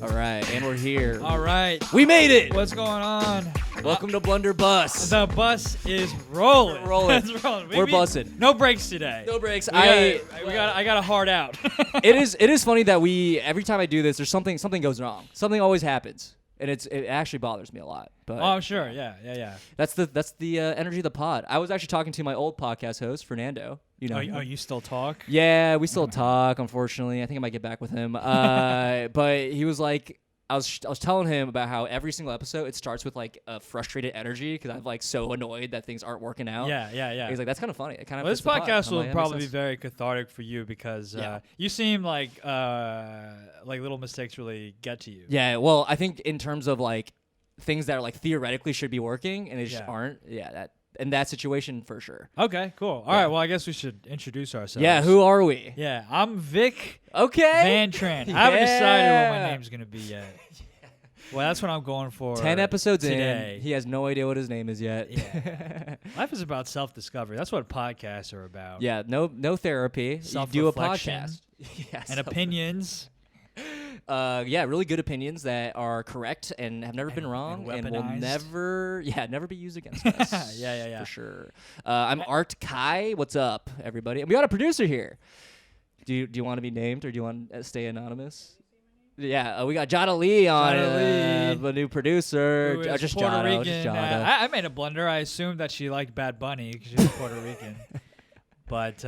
All right, and we're here. All right. We made it. What's going on? Welcome to Blunder Bus. The bus is rolling. We're rolling. It's rolling. We're bussing. No breaks today. No breaks. I got a hard out. It is funny that every time I do this, there's something goes wrong. Something always happens, and it actually bothers me a lot. But Oh, I'm sure. Yeah. that's the energy of the pod. I was actually talking to my old podcast host, Fernando. You know. Oh, you still talk? Yeah, we still talk. Unfortunately, I think I might get back with him. But he was like, I was telling him about how every single episode it starts with like a frustrated energy because I'm like so annoyed that things aren't working out. Yeah. He's like, that's kind of funny. It kind of. Well, this podcast will probably be sense. very cathartic for you because you seem like little mistakes really get to you. Yeah, well, I think in terms of like things that are like theoretically should be working and they just aren't. Yeah, that in that situation for sure. Okay, cool. All right, well, I guess we should introduce ourselves. Yeah, who are we? Yeah, I'm Vic Okay. Van Tran. I haven't decided what my name's going to be yet. Well, that's what I'm going going 10 episodes today. in. He has no idea what his name is yet. Yeah. Life is about self-discovery. That's what podcasts are about. Yeah, no therapy. You do a podcast. Yes. And opinions. Really good opinions that are correct and have never been wrong and will never be used against us. Yeah. For sure. I'm Art Kai. What's up, everybody? We got a producer here. Do you want to be named or do you want to stay anonymous? Yeah, we got Jada Lee on, the new producer. Just Puerto Jada. Rican. Just Jada. I made a blunder. I assumed that she liked Bad Bunny because she's Puerto Rican. But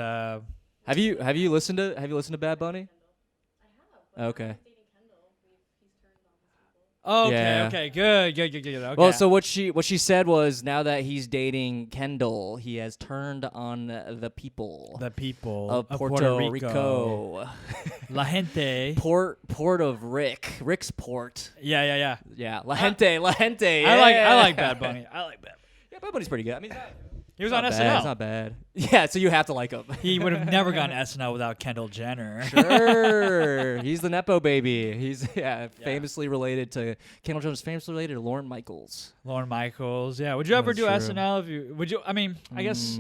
have you listened to Bad Bunny? I have. Okay. Okay, good. Okay. Well, so what she said was now that he's dating Kendall, he has turned on the people. The people of Puerto Rico. La gente. Port of Rick's port. Yeah. Yeah, La gente. I like Bad Bunny. Yeah, Bad Bunny's pretty good. I mean, he was on SNL. It's not bad. Yeah, so you have to like him. He would have never gone SNL without Kendall Jenner. Sure. He's the Nepo baby. He's famously related to Kendall Jenner's famously related to Lorne Michaels. Yeah. Would you ever do SNL if you would you I mean, I guess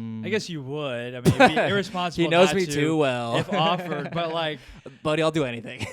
you would. I mean, it'd be irresponsible. He knows not me to too well. if offered, but like buddy, I'll do anything.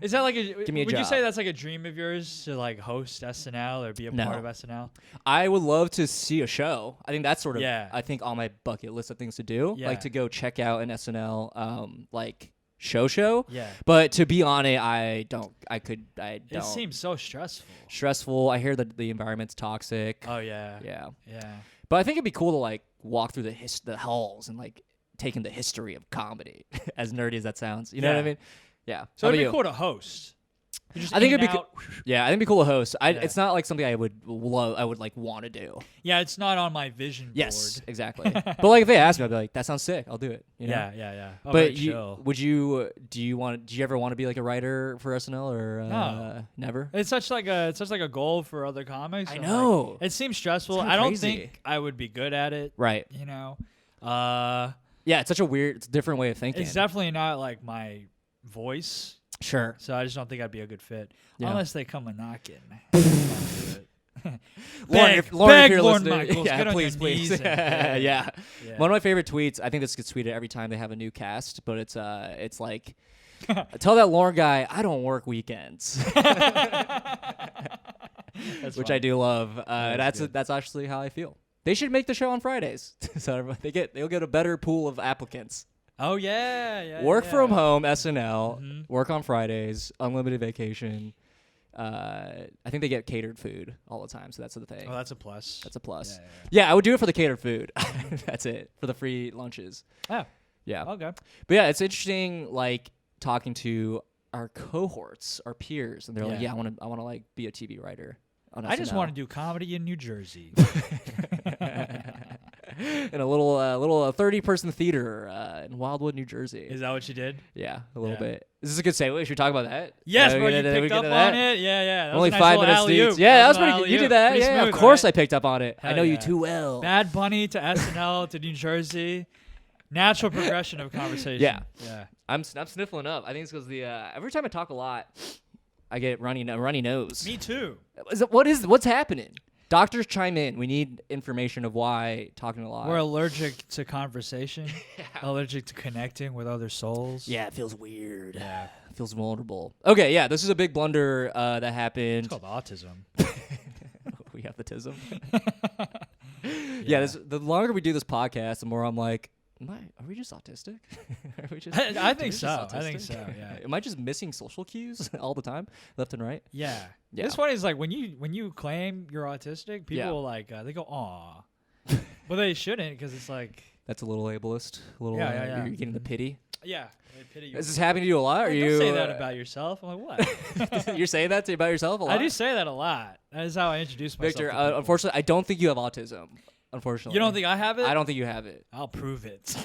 is that like Give me a would job. you say that's like a dream of yours to like host SNL or be a part of SNL? I would love to see a show. I think that's sort of I think on my bucket list of things to do. Yeah. Like to go check out an SNL like show. Yeah. But to be on it, I don't. It seems so stressful. Stressful. I hear that the environment's toxic. Oh yeah. Yeah. Yeah. But I think it'd be cool to like walk through the halls and like take in the history of comedy. As nerdy as that sounds, you know what I mean? Yeah. So it'd be cool to host. I think it'd be I think it'd be cool to host. It's not like something I would love. I would like want to do. Yeah, it's not on my vision board. Yes, exactly. But like if they asked me, I'd be like, "That sounds sick. I'll do it." You know? Yeah. Oh, but do you ever want to be like a writer for SNL or No. Never? It's such like a goal for other comics. I and, know. Like, it seems stressful. It's I don't crazy. think I would be good at it. Right. You know. Yeah, it's such a different way of thinking. It's definitely not like my voice. Sure. So I just don't think I'd be a good fit unless they come a knocking. Lauren, if you're Lorne listening, Michaels, get on please. your knees and yeah. One of my favorite tweets. I think this gets tweeted every time they have a new cast, but it's like, tell that Lauren guy I don't work weekends, which I do love. That's actually how I feel. They should make the show on Fridays, so they'll get a better pool of applicants. Oh yeah. Work from home, SNL. Work on Fridays, unlimited vacation. I think they get catered food all the time, so that's the thing. Oh, that's a plus. That's a plus. Yeah, I would do it for the catered food. That's it, for the free lunches. Oh, yeah. Okay. But yeah, it's interesting, like talking to our cohorts, our peers, and they're like, "Yeah, I want to like be a TV writer." On SNL. I just want to do comedy in New Jersey. In a little 30-person theater in Wildwood, New Jersey. Is that what you did? Yeah, a little bit. Is this a good segue? Should we talk about that? Yes, bro. You picked up on it. Yeah. That Only was a 5 nice minutes alley-oop. deep. Yeah, that was pretty alley-oop. good. You did that. Pretty Yeah, smooth, of course right? I picked up on it. Hell I know you yeah. too well. Bad Bunny to SNL to New Jersey. Natural progression of conversation. Yeah. Yeah. I'm sniffling up. I think it's because every time I talk a lot, I get runny nose. Me too. What's happening? Doctors chime in. We need information of why talking a lot. We're allergic to conversation. Allergic to connecting with other souls. Yeah, it feels weird. Yeah. feels vulnerable. Okay, yeah, this is a big blunder that happened. It's called autism. We have the tism. Yeah, the longer we do this podcast, the more I'm like, are we just autistic? Are we just? I think so. Just I think autistic? so. Yeah. Am I just missing social cues all the time, left and right? Yeah. Yeah. It's funny. It's like when you claim you're autistic, people like they go, "Aw," but they shouldn't because it's like That's a little ableist. A little. Yeah. You're getting the pity. yeah. They pity you. Is this happening to you a lot? Or Don't you say that about yourself. I'm like, what? You're saying that about yourself a lot? I do say that a lot. That is how I introduce myself. Victor, to people. unfortunately, I don't think you have autism. Unfortunately. You don't think I have it? I don't think you have it. I'll prove it.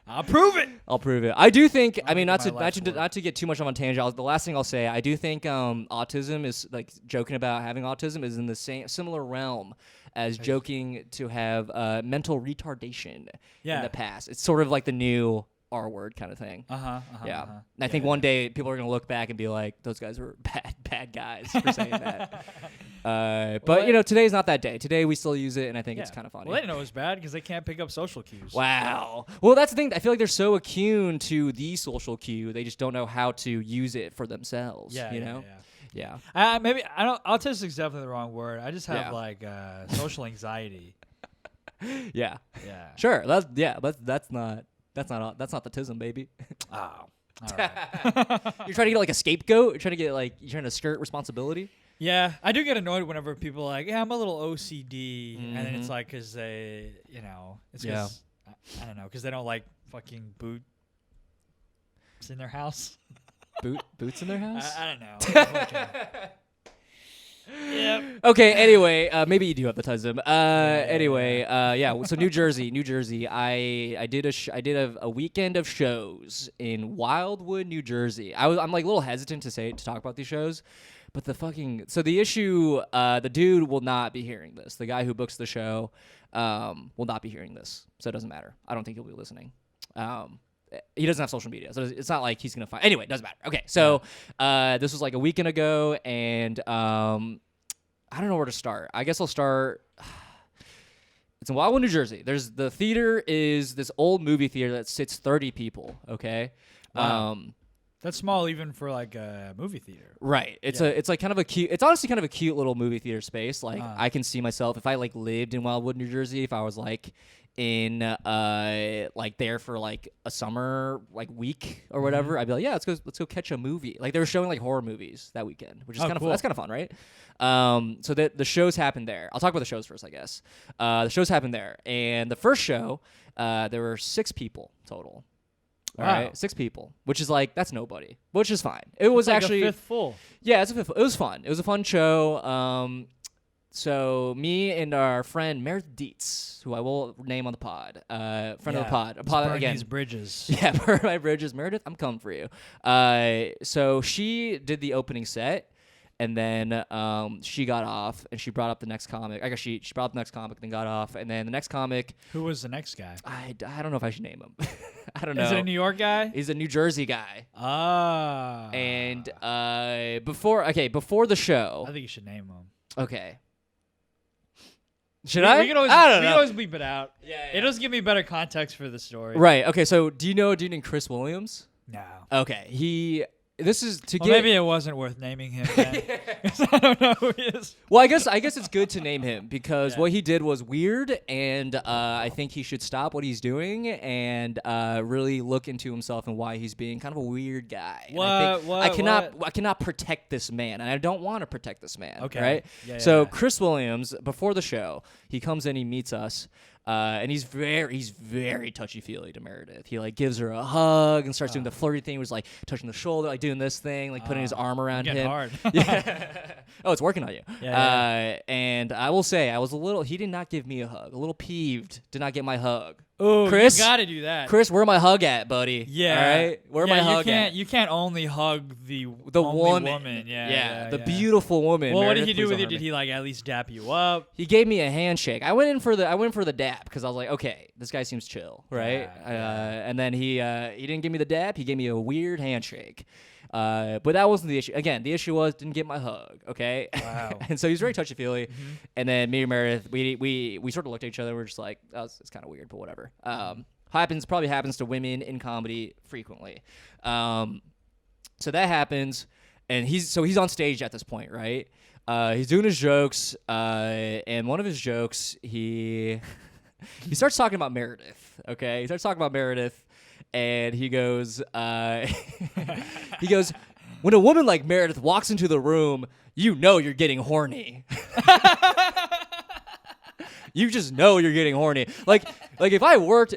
I'll prove it. I'll prove it. I do think. I mean, my not life's work. to get too much on a tangent. The last thing I'll say, I do think autism is like joking about having autism is in the similar realm as joking to have mental retardation in the past. It's sort of like the new R word kind of thing. Yeah. And I think one day people are gonna look back and be like, those guys were bad guys for saying that. But you know, today's not that day. Today we still use it, and I think it's kind of funny. Well, they didn't know it was bad because they can't pick up social cues. Wow. Well, that's the thing. I feel like they're so attuned to the social cue, they just don't know how to use it for themselves. Yeah. You know? Yeah. Maybe I don't. Autistic's definitely the wrong word. I just have like social anxiety. Yeah. Yeah. Sure. That's not the tism, baby. Oh. All right. You're trying to get like a scapegoat. You're trying to skirt responsibility. Yeah, I do get annoyed whenever people are like, yeah, I'm a little OCD, and then it's like, because they, it's because, I don't know, because they don't like fucking boots in their house. Boots in their house? I don't know. Yep. Okay. Anyway, maybe you do have the tism. Anyway, yeah. So New Jersey. I did a weekend of shows in Wildwood, New Jersey. I'm like a little hesitant to talk about these shows, but the issue, the dude will not be hearing this. The guy who books the show, will not be hearing this, so it doesn't matter. I don't think he'll be listening. He doesn't have social media, so it's not like he's gonna find. Anyway, it doesn't matter. Okay, so this was like a weekend ago, and I don't know where to start. I guess I'll start. It's in Wildwood, New Jersey. The theater is this old movie theater that sits 30 people. Okay, wow. That's small even for like a movie theater. Right. It's like kind of a cute. It's honestly kind of a cute little movie theater space. Like I can see myself if I like lived in Wildwood, New Jersey. If I was like in like there for like a summer like week or whatever, I'd be like, yeah, let's go catch a movie. Like they were showing like horror movies that weekend, which is kind of cool. That's kind of fun, right? So the shows happened there. I'll talk about the shows first, I guess. The shows happened there, and the first show, there were 6 people total. All right, 6 people, which is like that's nobody, which is fine. It was like actually a fifth full. Yeah, it's a fifth. It was fun. It was a fun show. So me and our friend Meredith Dietz, who I will name on the pod, friend of the pod, burn again. These bridges. Yeah, burn my bridges. Meredith, I'm coming for you. So she did the opening set. And then she got off, and she brought up the next comic. I guess she brought up the next comic, then got off. And then the next comic... Who was the next guy? I don't know if I should name him. I don't know. Is it a New York guy? He's a New Jersey guy. Ah. And before the show... I think you should name him. Okay. Should I? We can always, I don't know. We can always bleep it out. Yeah. It does give me better context for the story. Right. Okay, so do you know a dude named Chris Williams? No. Okay. This is to well, get... maybe it wasn't worth naming him then. 'Cause I don't know who he is. Well, I guess it's good to name him because what he did was weird, and I think he should stop what he's doing and really look into himself and why he's being kind of a weird guy. I cannot protect this man, and I don't want to protect this man. Okay. Right? Yeah. Chris Williams, before the show, he comes in, he meets us. And he's very touchy-feely to Meredith. He like gives her a hug and starts doing the flirty thing. He was like touching the shoulder, like doing this thing, like putting his arm around him. Hard. Yeah. Oh, it's working on you. Yeah. And I will say, he did not give me a hug. A little peeved, did not get my hug. Oh, Chris, you gotta do that. Chris, where my hug at, buddy? Yeah. All right? Where my hug at? You can't only hug the woman. Yeah. The beautiful woman. Well, Meredith, what did he do with you? you? Did he like at least dap you up? He gave me a handshake. I went in for the dap because I was like, okay, this guy seems chill, right? And then he didn't give me the dap. He gave me a weird handshake. But that wasn't the issue. Again, the issue was didn't get my hug. Okay. Wow. And so he was very touchy feely. And then me and Meredith, we sort of looked at each other. We're just like, it's kind of weird, but whatever. Probably happens to women in comedy frequently. So that happens, and he's on stage at this point, right? He's doing his jokes, and one of his jokes, he starts talking about Meredith. Okay, he starts talking about Meredith, and he goes, when a woman like Meredith walks into the room, you know you're getting horny. You just know you're getting horny. Like if I worked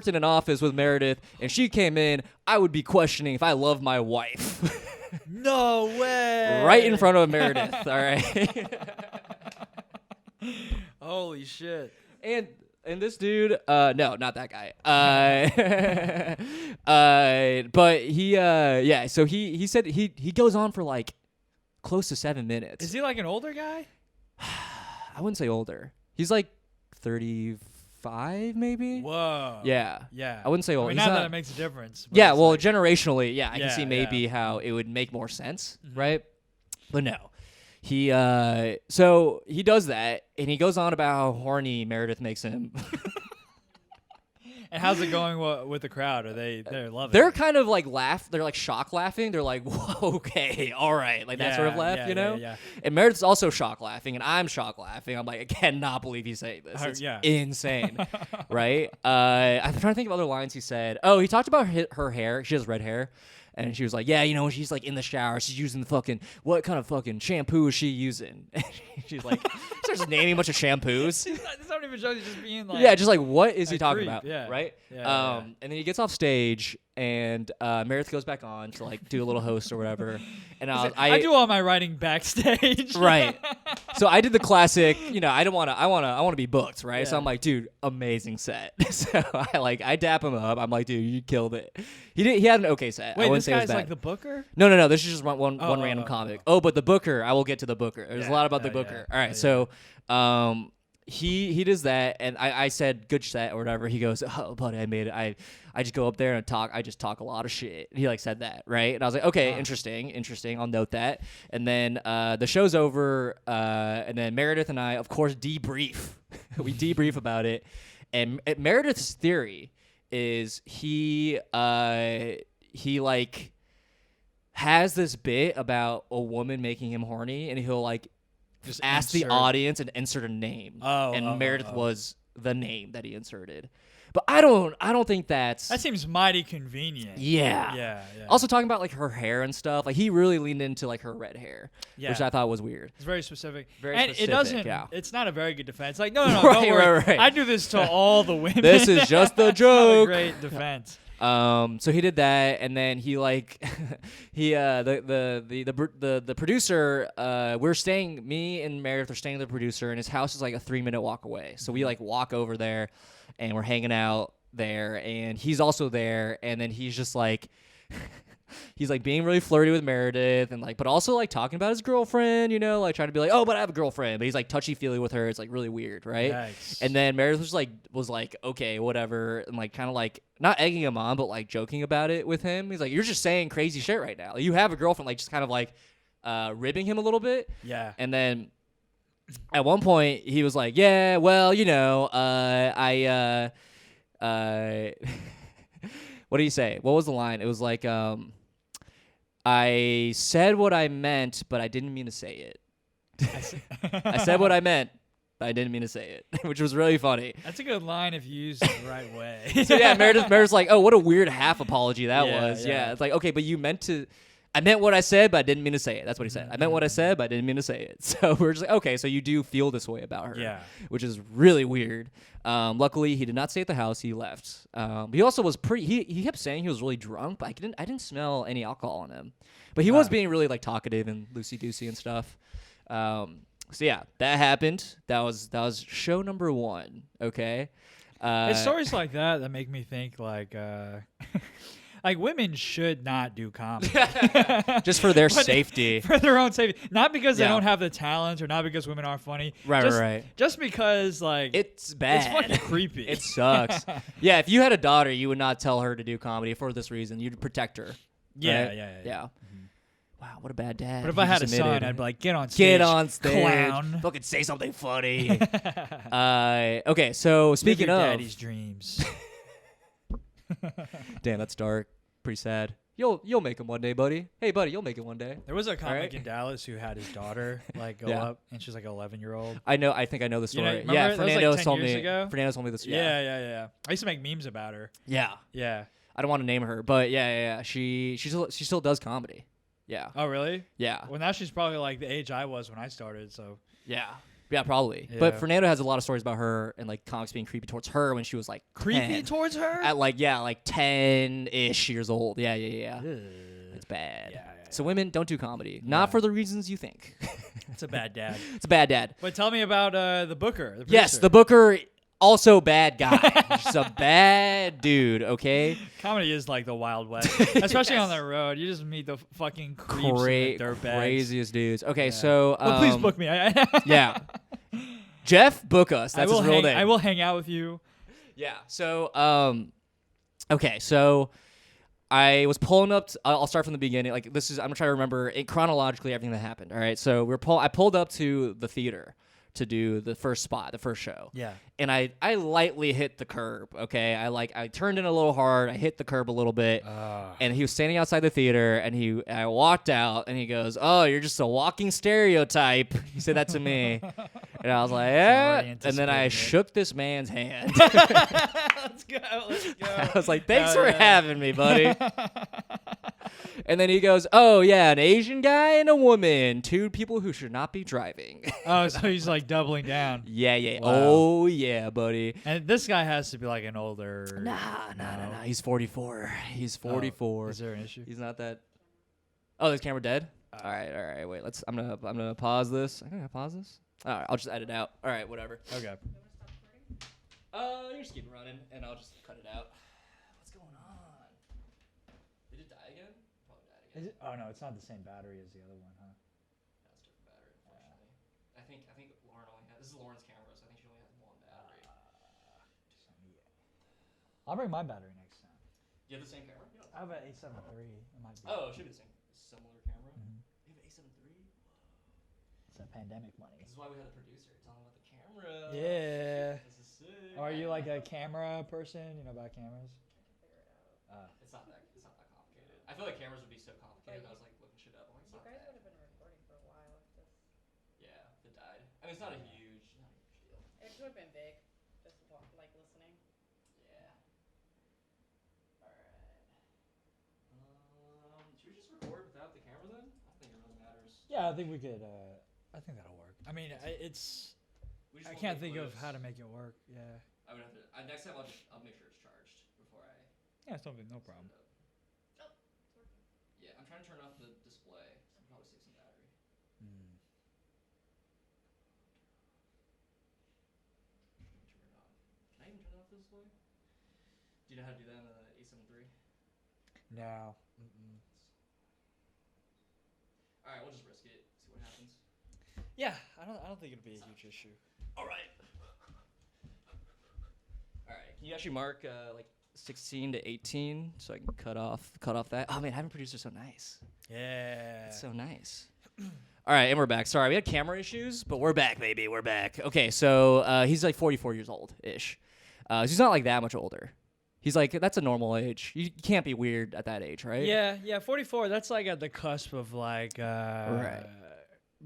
in an office with Meredith and she came in, I would be questioning if I love my wife. No way. Right in front of Meredith, all right? Holy shit. And this dude, no, not that guy. But he, so he said he goes on for like close to 7 minutes. Is he like an older guy? I wouldn't say older. He's like 35, maybe. Whoa. Yeah. Yeah. I wouldn't say old. I mean, He's not not, that it makes a difference. Yeah, well, like, generationally, yeah, I can Yeah, see maybe yeah. how it would make more sense, right? But no. He so he does that, and he goes on about how horny Meredith makes him. And how's it going with the crowd? Are they're loving They're it? kind of like they're like shock laughing. They're like, whoa, okay, all right, like that sort of laugh, yeah, you know? Yeah. And Meredith's also shock laughing, and I'm shock laughing. I'm like, I cannot believe he's saying this. It's Yeah. insane, right? I'm trying to think of other lines he said. Oh, he talked about her hair. She has red hair. And she was like, yeah, you know, she's like in the shower. She's using what kind of fucking shampoo is she using? And she's like, starts naming a bunch of shampoos. It's not even jokes, he's just being like. Yeah, just like, what is he talking creep, about? yeah. Right? Yeah. And then he gets off stage, and Meredith goes back on to like do a little host or whatever. And I do all my writing backstage. Right. So I did the classic, you know, I want to be booked, right? So Yeah. I'm like, dude, amazing set. So I dap him up. I'm like, dude, you killed it. He had an okay set. I Wait, wouldn't this say it was guy's bad. like the booker? No. This is just one Oh, random oh, comic. oh. Oh, but the booker, I will get to the booker. There's a lot about the yeah, booker. yeah, All right, yeah. so he does that, and I said good set or whatever. He goes, oh, buddy, I made it. I just go up there and I just talk a lot of shit. He like said that, right? And I was like, okay, interesting. I'll note that. And then the show's over, and then Meredith and I, of course, debrief. We debrief about it, and Meredith's theory is he like has this bit about a woman making him horny, and he'll like Just ask the audience and insert a name. And Meredith was the name that he inserted. But I don't think that seems mighty convenient. Yeah. Yeah. Also talking about like her hair and stuff. Like he really leaned into like her red hair, Yeah. which I thought was weird. It's very specific. Very and specific, it doesn't. yeah. It's not a very good defense. Like no, don't Right, worry. right. I do this to all the women. This is just the It's not a joke. great defense. So he did that, and then he like the producer, me and Meredith are staying with the producer, and his house is like a 3-minute walk away. So we like walk over there, and we're hanging out there, and he's also there, and then he's just like he's like being really flirty with Meredith, and like but also like talking about his girlfriend, you know, like trying to be like, oh, but I have a girlfriend, but he's like touchy feely with her. It's like really weird, right? Yikes. And then Meredith was like okay, whatever, and like kind of like not egging him on, but like joking about it with him. He's like, you're just saying crazy shit right now. Like, you have a girlfriend, like just kind of like ribbing him a little bit. Yeah. And then at one point he was like, yeah, well, you know, what do you say? What was the line? It was like, I said what I meant, but I didn't mean to say it. I said what I meant, but I didn't mean to say it, which was really funny. That's a good line if you use it the right way. So yeah, Meredith's like, oh, what a weird half apology that Yeah, was. yeah. Yeah, it's like, okay, but I meant what I said, but I didn't mean to say it. That's what he said. I meant what I said, but I didn't mean to say it. So we're just like, okay, so you do feel this way about her. Yeah. Which is really weird. Luckily, he did not stay at the house. He left. He also was he kept saying he was really drunk, but I didn't smell any alcohol on him. But he was being really like talkative and loosey-goosey and stuff. So yeah, that happened. That was show number 1. Okay. It's stories like that make me think like like women should not do comedy. Just for their But safety. For their own safety. Not because they Yeah. don't have the talent or not because women aren't funny. Right, just, right. Just because like It's bad. it's fucking creepy. It sucks. Yeah, if you had a daughter, you would not tell her to do comedy for this reason. You'd protect her. Yeah, right? yeah. Wow, what a bad dad. But if He I had a just son, admitted. I'd be like, get on stage. Clown. Fucking say something funny. Okay, so Live speaking your of daddy's dreams. Damn, that's dark. Pretty sad. You'll make him one day, buddy. Hey, buddy, you'll make it one day. There was a comic right. in Dallas who had his daughter like go Yeah. up, and she's like an 11-year-old. I know. I think I know the You know, story. remember Yeah, that was like Fernando 10 told years me. ago? Fernando told me this. Yeah. I used to make memes about her. Yeah. Yeah. I don't want to name her, but yeah. She still does comedy. Yeah. Oh, really? Yeah. Well, now she's probably like the age I was when I started. So. Yeah. Yeah, probably. Yeah. But Fernando has a lot of stories about her and like comics being creepy towards her when she was like Creepy 10. towards her? At like 10-ish years old. Yeah. It's bad. Yeah. So women, don't do comedy. Not for the reasons you think. It's a bad dad. It's a bad dad. But tell me about the Booker. The Yes, producer. the Booker, also bad guy. Just a bad dude, okay? Comedy is like the Wild West, especially on the road. You just meet the fucking creeps and the dirtbags. Craziest dudes. Okay, so Well, please book me. yeah. Jeff, book us. That's his real name. I will hang out with you. Yeah. So, okay. So, I was pulling up. I'll start from the beginning. Like this is. I'm gonna try to remember it chronologically everything that happened. All right. So I pulled up to the theater to do the first spot, the first show. Yeah. And I lightly hit the curb. Okay. I turned in a little hard. I hit the curb a little bit. And he was standing outside the theater, and I walked out, and he goes, "Oh, you're just a walking stereotype." He said that to me, and I was like, "Yeah." And then I shook this man's hand. Let's go. I was like, "Thanks for having me, buddy." And then he goes, "Oh yeah, an Asian guy and a woman, two people who should not be driving." Oh, so he's like doubling down. Yeah. Wow. Oh yeah, buddy. And this guy has to be like an older. Nah. He's 44. He's 44. Is there an issue? He's not that. Oh, is camera dead? All right. Wait. I'm gonna pause this. I'm gonna pause this. All right. I'll just edit out. All right. Whatever. Okay. You just keep it running, and I'll just cut it out. What's going on? Did it die again? Probably died again. Is it? Oh no, it's not the same battery as the other one, huh? That's a different battery, unfortunately. I think Lauren only has. This is Lauren's camera, so I think she only has one battery. I'll bring my battery next time. You have the same camera? I have an A7 III. It might be. Oh, it should be the same. Similar camera. Mhm. You have A7 III? It's that pandemic money. This is why we had a producer. Tell him about the camera. Yeah. This is sick. Are you like a camera person? You know about cameras? It's not that complicated. I feel like cameras would be so complicated. I was like looking shit up. I'm like, You guys would have been recording for a while if this. Yeah, if it died. I mean, it's not a huge deal. It would have been big, just like listening. Yeah. All right. Should we just record without the camera then? I don't think it really matters. Yeah, I think we could. I think that'll work. I mean, it's. We I just won't can't make think of clips. how to make it work. Yeah. I would have to. Next time I'll make sure it's charged before I. Yeah, it's no problem. Set it up. Yeah, I'm trying to turn off the display. So I'll probably save some battery. Turn it on. Can I even turn off the display? Do you know how to do that in the A7 III? No. All right, we'll just risk it. See what happens. Yeah, I don't think it'll be a huge issue. All right. All right. Can you actually mark like 16 to 18 so I can cut off that? Oh man, having producers so nice. Yeah. It's so nice. All right, and we're back. Sorry, we had camera issues, but we're back, baby. We're back. Okay, so he's like 44 years old ish. He's not like that much older. He's like, that's a normal age. You can't be weird at that age, right? Yeah, 44. That's like at the cusp of like Right.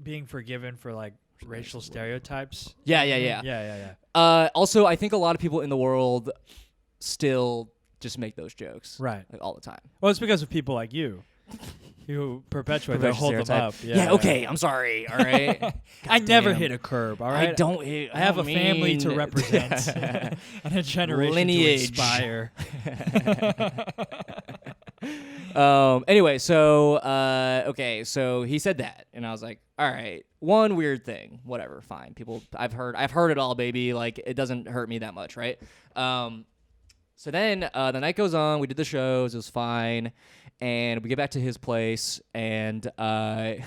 being forgiven for like racial stereotypes. Yeah. Yeah. Also, I think a lot of people in the world still just make those jokes. Right. Like all the time. Well, it's because of people like you who perpetuate that, hold them up. Yeah, okay, I'm sorry, all right? I never damn. hit a curb, all right? I have a family to represent and a generation Lineage. to inspire. Anyway, so okay, so he said that, and I was like, all right, one weird thing, whatever, fine. People, I've heard it all, baby. Like it doesn't hurt me that much, right? So then the night goes on. We did the shows. It was fine, and we get back to his place, and there's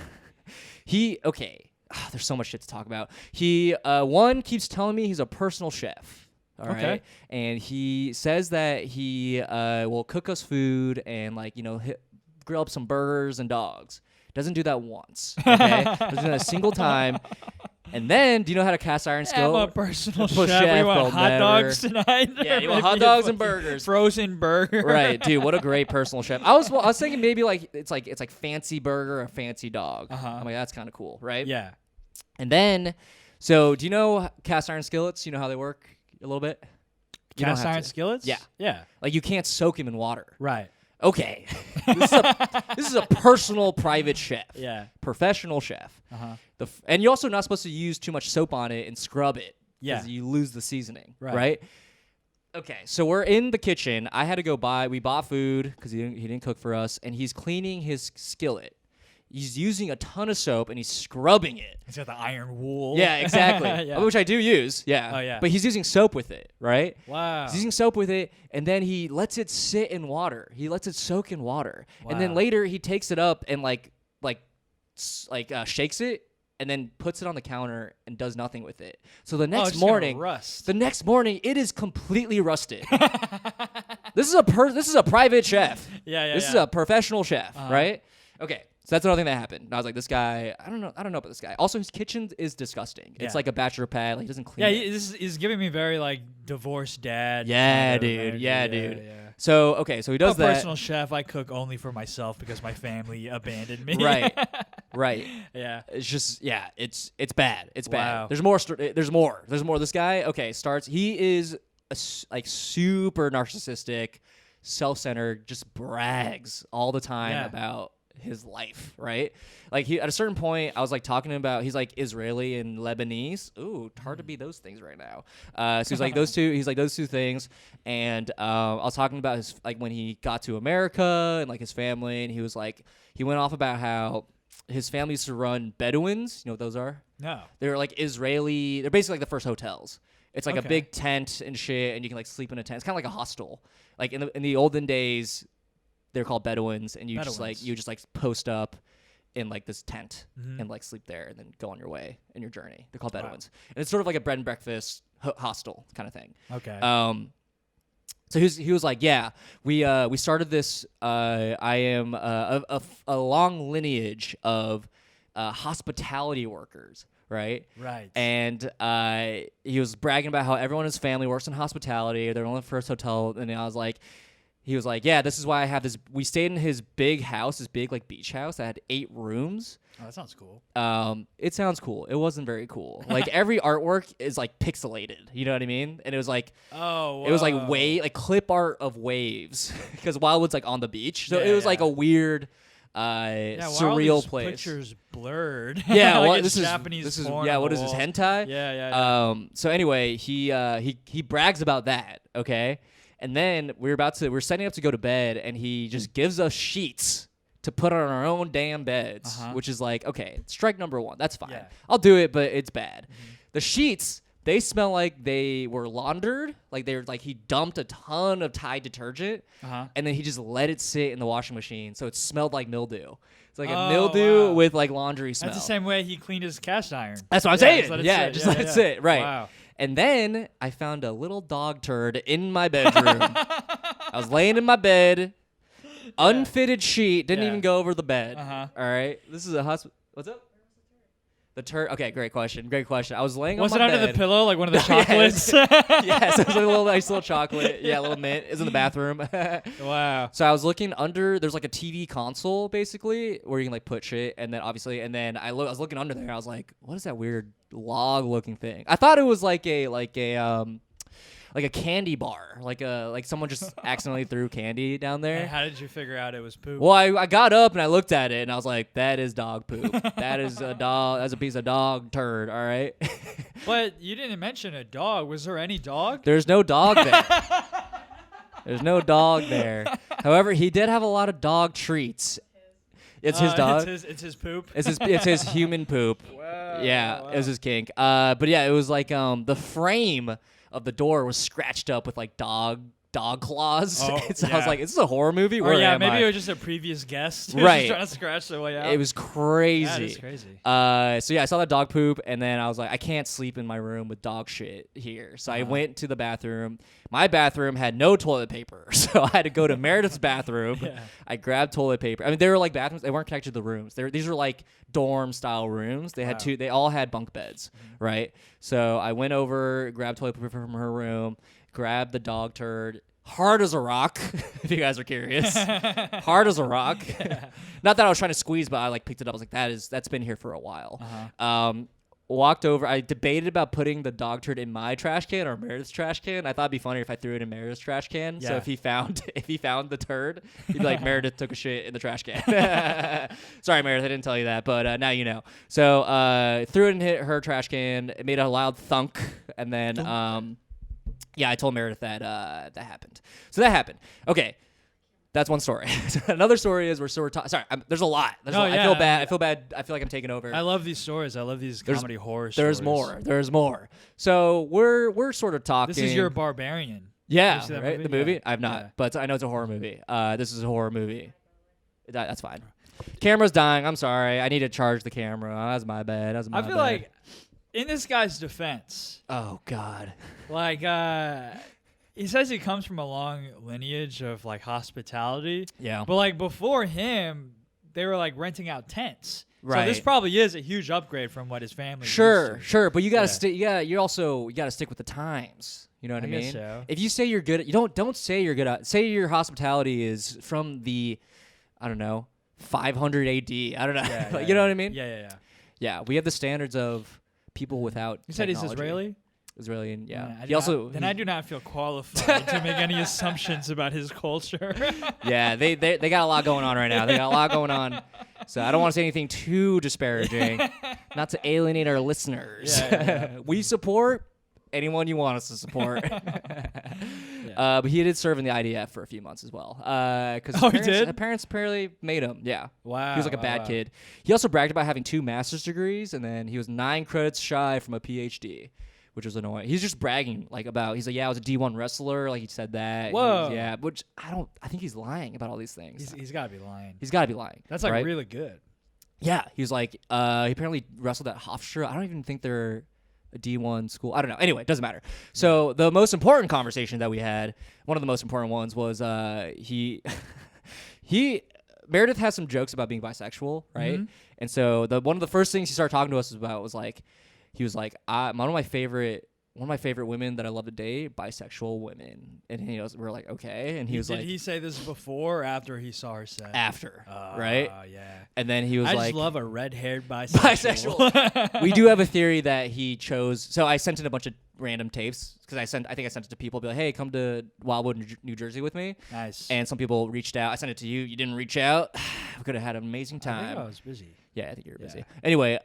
so much shit to talk about. He one keeps telling me he's a personal chef. All right. Okay. And he says that he will cook us food and grill up some burgers and dogs. Doesn't do that once. Okay. Doesn't do that a single time. And then, do you know how to cast iron I'm skillet? a personal Personal chef. We chef want will hot never- dogs tonight. Yeah, you want Maybe hot a dogs and fucking burgers. Frozen burger. Right, dude. What a great personal chef. I was thinking maybe like it's like fancy burger, a fancy dog. I'm like, that's kind of cool, right? Yeah. And then, so do you know cast iron skillets? You know how they work a little bit? You don't Cast have iron to. skillets? Yeah. Yeah. Like you can't soak him in water. Right. Okay. This is a personal private chef. Yeah. Professional chef. Uh-huh. And you're also not supposed to use too much soap on it and scrub it. Yeah. Because you lose the seasoning. Right. Right? Okay, so we're in the kitchen. I had to go we bought food because he didn't cook for us, and he's cleaning his skillet. He's using a ton of soap and he's scrubbing it. It's got the iron wool. Yeah, exactly. Yeah. Which I do use. Yeah. Oh, yeah. But he's using soap with it, right? Wow. He's using soap with it, and then he lets it sit in water. He lets it soak in water, and then Wow. later he takes it up and shakes it, and then puts it on the counter and does nothing with it. So the it's next just gonna morning, rust. the next morning, it is completely rusted. This is a private chef. Yeah. This is a professional chef, right? Okay. So that's another thing that happened. And I was like, this guy, I don't know about this guy. Also, his kitchen is disgusting. It's Yeah. like a bachelor pad. Like, he doesn't clean Yeah, it. this is giving me very like divorced dad. Yeah, kind of dude. energy. Yeah, dude. Yeah. So, okay, so he does I'm a that. personal chef. I cook only for myself because my family abandoned me. Right. Right. Yeah. It's just, yeah, it's bad. It's Wow. bad. There's more. This guy, okay, he is super narcissistic, self-centered, just brags all the time Yeah. about his life, right? Like he at a certain point, I was like talking about he's like Israeli and Lebanese. Ooh, hard to be those things right now. So he's like those two. He's like those two things. And I was talking about his like when he got to America and like his family, and he was like he went off about how his family used to run Bedouins. You know what those are? No. They're like Israeli. They're basically like the first hotels. It's like a Okay. big tent and shit, and you can like sleep in a tent. It's kind of like a hostel. Like in the olden days, they're called Bedouins, and you just post up in like this tent and like sleep there, and then go on your way in your journey. They're called Bedouins, and it's sort of like a bread and breakfast hostel kind of thing. Okay. So he was like, yeah, we started this. I am a long lineage of hospitality workers, right? Right. And he was bragging about how everyone in his family works in hospitality. They're on the first hotel, and he was like, yeah, this is why I have this. We stayed in his big house, his big like beach house that had 8 rooms. Oh, that sounds cool. It sounds cool. It wasn't very cool. Like every artwork is like pixelated. You know what I mean? And it was like, it was like clip art of waves because Wildwood's like on the beach, so Yeah, it was like yeah. a weird, why are all surreal these place. Pictures blurred. Yeah, Like well, it's this Japanese is porn yeah. on What the is this wall. hentai? Yeah. So anyway, he brags about that. Okay, and then we're setting up to go to bed, and he just gives us sheets to put on our own damn beds, which is like, okay, strike number 1. That's fine. Yeah. I'll do it, but it's bad. The sheets, they smell like they were laundered. Like he dumped a ton of Tide detergent, and then he just let it sit in the washing machine, so it smelled like mildew. It's like a mildew wow. with like laundry smell. That's the same way he cleaned his cast iron. That's what I'm Yeah, saying. just let it Yeah, sit. just let it sit. Right. Wow. And then I found a little dog turd in my bedroom. I was laying in my bed, unfitted sheet, didn't Yeah. even go over the bed. Uh-huh. All right. This is a hospital. What's up? The turd. Okay, great question. I was laying Was on it my under bed. the pillow like one of the Yeah, chocolates? Yes, it was like a little nice little chocolate. Yeah, a little mint. It's in the bathroom. Wow. So I was looking under. There's like a TV console basically where you can like put shit, and then obviously, and then I was looking under there. And I was like, what is that weird log-looking thing? I thought it was like a candy bar, like someone just accidentally threw candy down there. And how did you figure out it was poop? Well, I got up and I looked at it and I was like, that is dog poop. That is a dog. That's a piece of dog turd. All right. But you didn't mention a dog. Was there any dog? There's no dog there. There's no dog there. However, he did have a lot of dog treats. It's his dog. It's his poop. It's his human poop. Wow. Yeah, Wow. it was his kink. But yeah, it was like the frame of the door was scratched up with like dog dog claws. Oh, So I was like, is this a horror movie? Or Where yeah, am maybe I? it was just a previous guest who was Right. just trying to scratch their way out. It was crazy. That is crazy. So yeah, I saw that dog poop, and then I was like, I can't sleep in my room with dog shit here. So I went to the bathroom. My bathroom had no toilet paper, so I had to go to Meredith's bathroom. Yeah. I grabbed toilet paper. I mean, they were like bathrooms. They weren't connected to the rooms. These were like dorm style rooms. They had two. They all had bunk beds, right? So I went over, grabbed toilet paper from her room, grabbed the dog turd. Hard as a rock, if you guys are curious. Hard as a rock. Not that I was trying to squeeze, but I like picked it up. I was like, that's been here for a while. Walked over. I debated about putting the dog turd in my trash can or Meredith's trash can. I thought it'd be funnier if I threw it in Meredith's trash can. So Yeah. if he found the turd, he'd be like, Meredith took a shit in the trash can. Sorry, Meredith, I didn't tell you that, but now you know. So threw it in her trash can. It made a loud thunk, and then yeah, I told Meredith that that happened. So that happened. Okay. That's one story. Another story is we're talking. Sorry, there's a lot. I feel bad. I feel like I'm taking over. I love these stories. I love these comedy horror There's stories. There's more. So we're sort of talking. This is your Barbarian. Yeah, you see that right? movie? The movie? Yeah. I've not, Yeah. but I know it's a horror movie. This is a horror movie. That's fine. Camera's dying. I'm sorry. I need to charge the camera. That's my bad. I feel like, in this guy's defense, oh God. like he says he comes from a long lineage of like hospitality. Yeah. But like before him, they were like renting out tents. Right. So this probably is a huge upgrade from what his family. Sure, but you gotta Yeah. stick. Yeah, you gotta stick with the times. You know what I I guess mean? so. If you say you're good, you don't say you're good at. Say your hospitality is from the, I don't know, 500 AD. I don't know. Yeah, Like, yeah, you know yeah. what I mean? Yeah. Yeah, we have the standards of people without. You said he's technology. Israeli? Israeli, yeah. I He also. I do not feel qualified to make any assumptions about his culture. Yeah, they got a lot going on right now. They got a lot going on. So I don't want to say anything too disparaging, not to alienate our listeners. Yeah. We support anyone you want us to support. But he did serve in the IDF for a few months as well. Because he did? His parents apparently made him. Yeah. Wow. He was like a bad kid. He also bragged about having 2 master's degrees, and then he was 9 credits shy from a PhD, which was annoying. He's just bragging he's like, yeah, I was a D1 wrestler. Like he said that. Whoa. Yeah, which I think he's lying about all these things. He's got to be lying. He's got to be lying. That's like right? really good. Yeah, he was like, he apparently wrestled at Hofstra. I don't even think they're a D1 school. I don't know. Anyway, it doesn't matter. So the most important conversation that we had, one of the most important ones was Meredith has some jokes about being bisexual, right? And so one of the first things he started talking to us about was like, he was like, one of my favorite women that I love to date, bisexual women. And we're like, okay. And he was Did like, he say this before or after he saw her set? after, right? Yeah. And then he was I like, just love a red-haired bisexual. bisexual. We do have a theory that he chose. So I sent in a bunch of random tapes because I think I sent it to people, be like, hey, come to Wildwood, New Jersey with me. Nice. And some people reached out. I sent it to you. You didn't reach out. We could have had an amazing I time. think I was busy. Yeah, I think you were busy. Yeah. Anyway,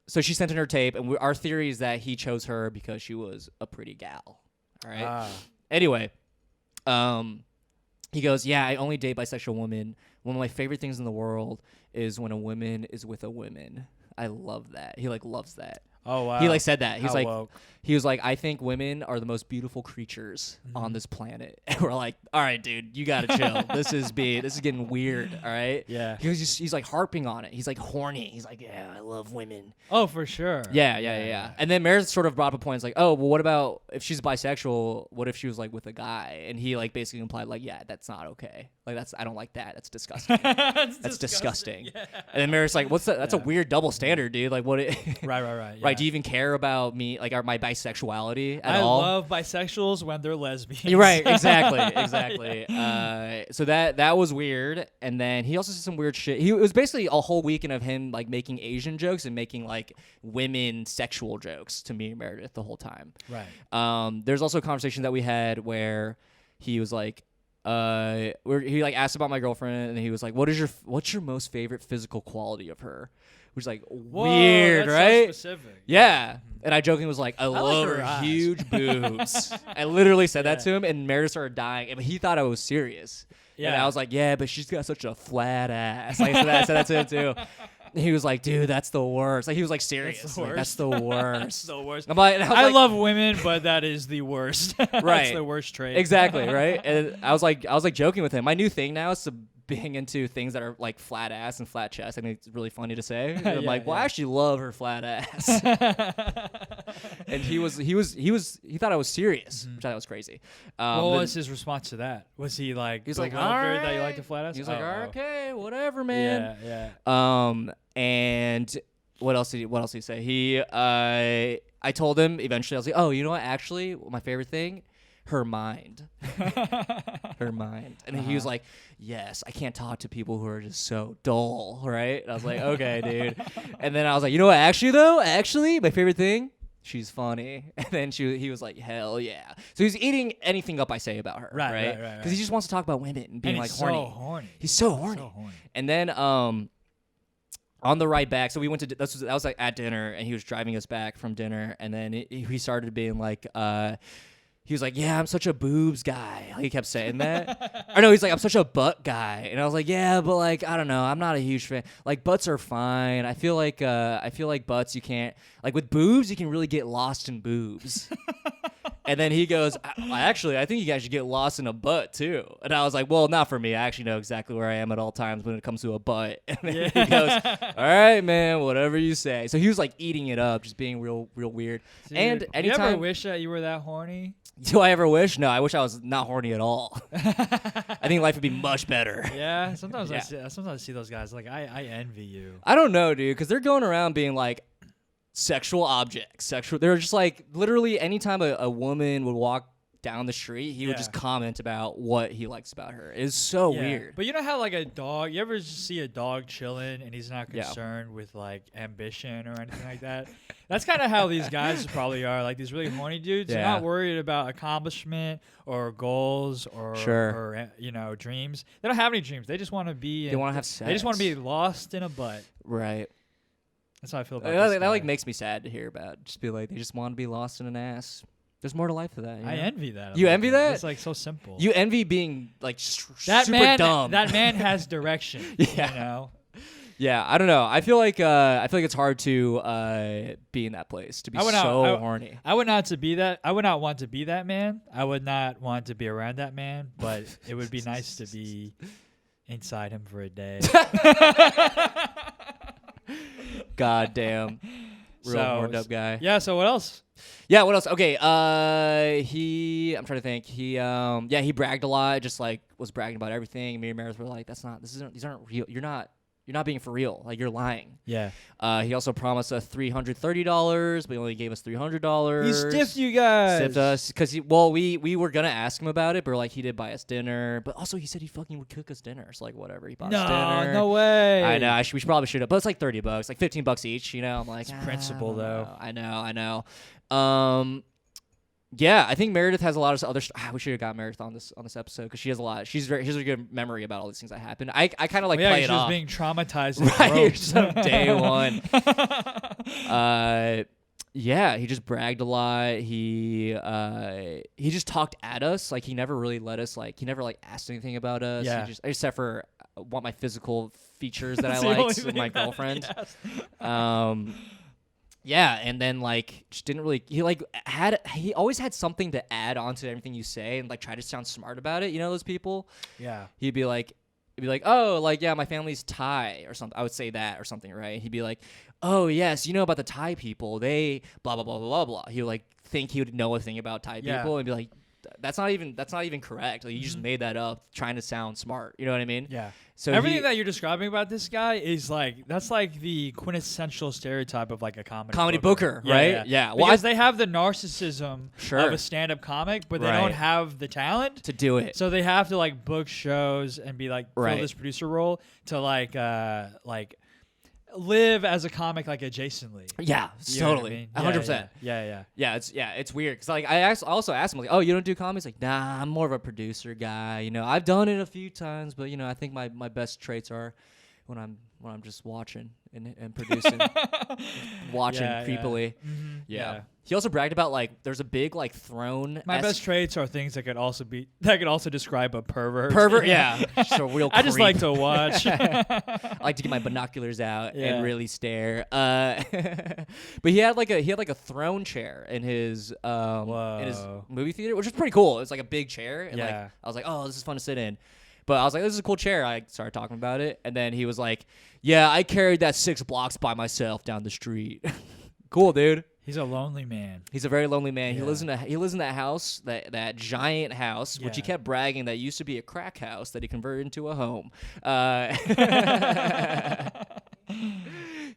so she sent in her tape, and our theory is that he chose her because she was a pretty gal. All right. Anyway, he goes, yeah, I only date bisexual women. One of my favorite things in the world is when a woman is with a woman. I love that. He loves that. Oh wow. He said that. He's How like, woke. he was like, I think women are the most beautiful creatures on this planet. And we're like, all right, dude, you gotta chill. This is getting weird. All right. Yeah. He's like harping on it. He's like horny. He's like, yeah, I love women. Oh, for sure. Yeah. And then Meredith sort of brought up a point. It's like, oh, well, what about if she's bisexual? What if she was like with a guy? And he like basically implied like, yeah, that's not okay. Like I don't like that. That's disgusting. That's disgusting. Yeah. And then Meredith's like, what's that? That's a weird double standard, dude. Like what? Right. Right. Do you even care about me, like my bisexuality at I all? love bisexuals when they're lesbians. You're right. Exactly. So that was weird. And then he also said some weird shit. It was basically a whole weekend of him like making Asian jokes and making like women sexual jokes to me and Meredith the whole time. Right. There's also a conversation that we had where he was like, he like asked about my girlfriend, and he was like, what's your most favorite physical quality of her? Which is like Whoa, weird, that's right? So specific. Yeah. And I jokingly was like, I like love her her eyes. huge boobs. I literally said that Yeah. to him, and Meredith started dying. But he thought I was serious. And Yeah. I was like, yeah, but she's got such a flat ass. Like, I said that to him too. He was like, dude, that's the worst. Like he was like serious. That's the Like, that's worst. the worst. That's the worst. I'm like, and I was I like, love women, but that is the worst. That's Right. the worst trait. exactly, right? And I was like joking with him. My new thing now is to being into things that are like flat ass and flat chest. I think it's really funny to say. And I'm like, well, I actually love her flat ass. And he thought I was serious, which I thought was crazy. What was his response to that? Was he like, He's like, bewildered that you like the flat ass? He was like, okay, whatever, man. Yeah. And what else did he say? I told him eventually. I was like, oh, you know what? Actually, my favorite thing, her mind. Her mind. And he was like, yes, I can't talk to people who are just so dull, right? And I was like, okay, dude. And then I was like, you know what? Actually, my favorite thing, she's funny. And then he was like, hell yeah. So he's eating anything up I say about her, right? Because he just wants to talk about women and being like horny. So horny. He's so horny. And then on the ride back, so we went to that was like at dinner, and he was driving us back from dinner, and then he started being like, he was like, yeah, I'm such a boobs guy. Like, he kept saying that. Or no, he's like, I'm such a butt guy, and I was like, yeah, but like, I don't know, I'm not a huge fan. Like, butts are fine. I feel like butts you can't, like with boobs you can really get lost in boobs. And then he goes, actually, I think you guys should get lost in a butt too. And I was like, well, not for me. I actually know exactly where I am at all times when it comes to a butt. And then he goes, all right, man, whatever you say. So he was like eating it up, just being real weird. Dude, and anytime, you ever wish that you were that horny? Do I ever wish? No, I wish I was not horny at all. I think life would be much better. Yeah, sometimes I see those guys. Like, I envy you. I don't know, dude, because they're going around being like, sexual objects. They're just like, literally anytime a woman would walk down the street, he would just comment about what he likes about her. It's so weird. But you know how like a dog, you ever just see a dog chilling and he's not concerned with like ambition or anything like that? That's kind of how these guys probably are. Like these really horny dudes. They're not worried about accomplishment or goals or dreams. They don't have any dreams. They just want to be. They want to have sex. They just want to be lost in a butt. Right. That's how I feel about this that like makes me sad to hear about. Just be like, they just want to be lost in an ass. There's more to life than that. You know? I envy that. You envy that? It's like so simple. You envy being like that super man, dumb. That man has direction. Yeah. You know? Yeah, I don't know. I feel like it's hard to be in that place, to be so horny. I would not to be that. I would not want to be that man. I would not want to be around that man. But it would be nice to be inside him for a day. God damn. Real horned up guy. Yeah, so what else? Yeah, what else? Okay, I'm trying to think. He bragged a lot, just like was bragging about everything. Me and Meredith were like, these aren't real. You're not being for real. Like, you're lying. Yeah. He also promised us $330, but he only gave us $300. He stiffed you guys. Stiffed us because we were gonna ask him about it, but like he did buy us dinner. But also he said he fucking would cook us dinner. So like whatever, he bought us dinner. No way. I know. We probably should have, but it's like $30, like $15 each. You know, I'm like, it's principle though. I know. Yeah, I think Meredith has a lot of other. We should have got Meredith on this episode because she has a lot. She has a good memory about all these things that happened. I kind of like play it off. She was being traumatized. Right, so day one. Yeah, he just bragged a lot. He just talked at us. Like he never really let us. Like he never like asked anything about us. Yeah. He just, except for what my physical features that I liked with my girlfriend. Yeah, and then like just didn't really. He always had something to add on to everything you say and like try to sound smart about it. You know those people. Yeah. He'd be like, oh, like yeah, my family's Thai or something. I would say that or something, right? He'd be like, oh yes, you know about the Thai people. They blah blah blah blah blah. He would like think he would know a thing about Thai people and be like, that's not even correct. Like you just made that up trying to sound smart. You know what I mean? Yeah. So everything that you're describing about this guy is like that's like the quintessential stereotype of like a comedy booker, right? Yeah. Well, because they have the narcissism of a stand-up comic, but they don't have the talent to do it. So they have to like book shows and be like fill this producer role to like live as a comic like adjacently. Yeah, totally. 100%. Yeah. It's weird because like I also asked him like, oh, you don't do comedy? He's like, nah, I'm more of a producer guy. You know, I've done it a few times, but you know, I think my best traits are when I'm just watching and producing, watching creepily. Mm-hmm. Yeah. He also bragged about like there's a big like throne. My best traits are things that could also describe a pervert. Pervert, yeah. Just a real I just creep. like to watch. I like to get my binoculars out and really stare. But he had like a throne chair in his movie theater, which was pretty cool. It was like a big chair, and like I was like, oh, this is fun to sit in. But I was like, this is a cool chair. I started talking about it, and then he was like, yeah, I carried that 6 blocks by myself down the street. Cool, dude. He's a lonely man. He's a very lonely man. Yeah. He lives in that house, that giant house, which he kept bragging that used to be a crack house that he converted into a home.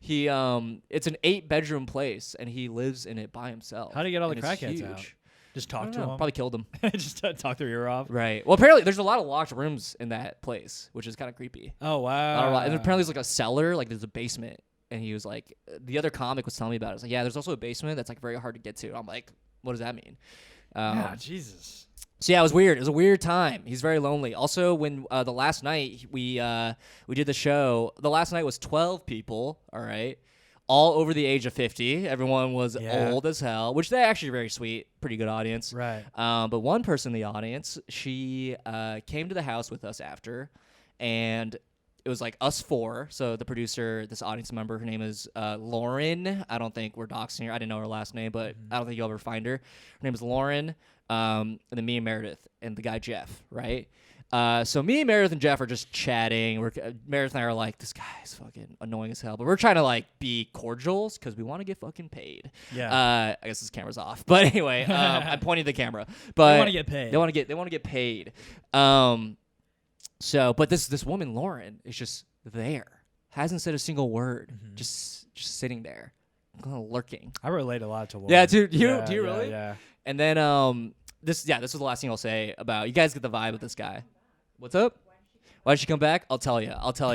It's an 8-bedroom place, and he lives in it by himself. How do you get all the and crackheads out? Just talk to him. Probably killed him. Just talk their ear off. Right. Well, apparently there's a lot of locked rooms in that place, which is kind of creepy. Oh wow. And apparently there's like a cellar, like there's a basement. And he was like, the other comic was telling me about it. I was like, yeah, there's also a basement that's like very hard to get to. I'm like, what does that mean? Yeah, Jesus. So yeah, it was weird. It was a weird time. He's very lonely. Also, when the last night we did the show, the last night was 12 people. All right, all over the age of 50. Everyone was old as hell, which they're actually very sweet, pretty good audience. Right. But one person in the audience, she came to the house with us after, and it was like us 4. So the producer, this audience member, her name is Lauren. I don't think we're doxing her. I didn't know her last name, but I don't think you'll ever find her. Her name is Lauren. And then me and Meredith and the guy Jeff, right? So me and Meredith and Jeff are just chatting. Meredith and I are like, this guy is fucking annoying as hell. But we're trying to like be cordials because we want to get fucking paid. Yeah. I guess this camera's off. But anyway, I'm pointing at the camera. But they want to get paid. They want to get paid. So, but this woman Lauren is just there, hasn't said a single word, just sitting there, kind of lurking. I relate a lot to Lauren. Yeah, dude. Do you really? Yeah. And then this was the last thing I'll say about. You guys get the vibe of this guy. What's up? Why did she come back? I'll tell you. I'll tell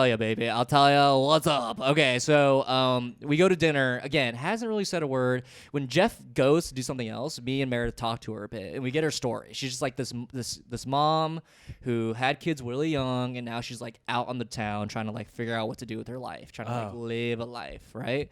you, baby. I'll tell you what's up. Okay, so we go to dinner. Again, hasn't really said a word. When Jeff goes to do something else, me and Meredith talk to her a bit, and we get her story. She's just like this mom who had kids really young, and now she's like out on the town trying to like figure out what to do with her life, trying to like live a life, right?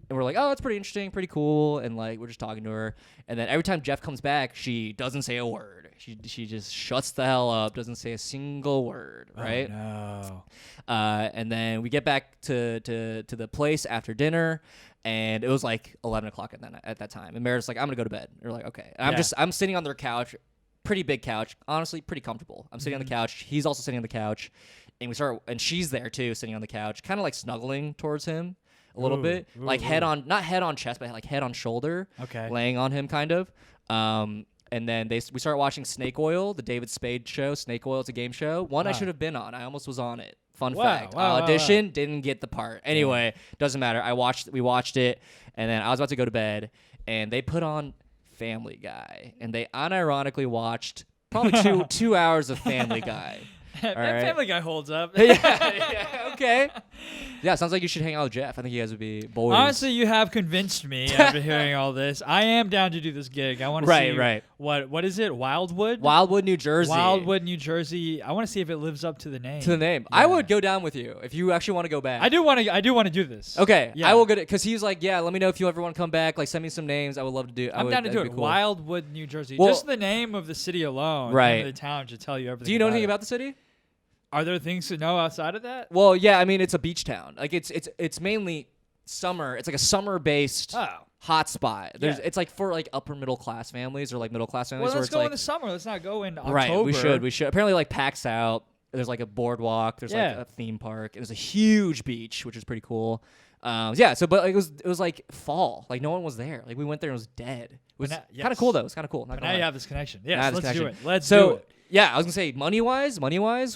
And we're like, oh, that's pretty interesting, pretty cool. And like, we're just talking to her. And then every time Jeff comes back, she doesn't say a word. She just shuts the hell up, doesn't say a single word, right? Oh, no. And then we get back to the place after dinner, and it was like 11 o'clock at that time. And Meredith's like, I'm going to go to bed. And we're like, okay. And I'm sitting on their couch, pretty big couch, honestly, pretty comfortable. I'm sitting on the couch. He's also sitting on the couch. And she's there too, sitting on the couch, kind of like snuggling towards him. A little bit, like not head on chest, but like head on shoulder, laying on him kind of. And then we start watching Snake Oil, the David Spade show. Snake Oil, it's a game show. One I should have been on. I almost was on it. Fun fact. Audition, didn't get the part. Anyway, doesn't matter. We watched it, and then I was about to go to bed, and they put on Family Guy, and they unironically watched probably 2 hours of Family Guy. That Family Guy holds up. yeah, okay. Yeah, sounds like you should hang out with Jeff. I think you guys would be boys. Honestly, you have convinced me after hearing all this. I am down to do this gig. I want to see what is it? Wildwood? Wildwood, New Jersey. Wildwood, New Jersey. I want to see if it lives up to the name. Yeah. I would go down with you if you actually want to go back. I do want to do this. Okay. Yeah. I will get it because he's like, yeah, let me know if you ever want to come back. Like, send me some names. I would love to do. I'm down to do it. Cool. Wildwood, New Jersey. Well, just the name of the city alone, right? The name of the town should tell you everything. Do you know anything about the city? Are there things to know outside of that? Well, yeah. I mean, it's a beach town. Like, it's mainly summer. It's like a summer-based hot spot. It's like for like upper middle class families or like middle class families. Well, let's go like, in the summer. Let's not go in October. Right. We should. Apparently, like packs out. There's like a boardwalk. There's like a theme park. And there's a huge beach, which is pretty cool. So but it was like fall. Like no one was there. Like we went there and it was dead. It was kind of cool though. It's kind of cool. But now you have this connection. Yes, let's do it. Let's do it. Yeah, I was gonna say money wise,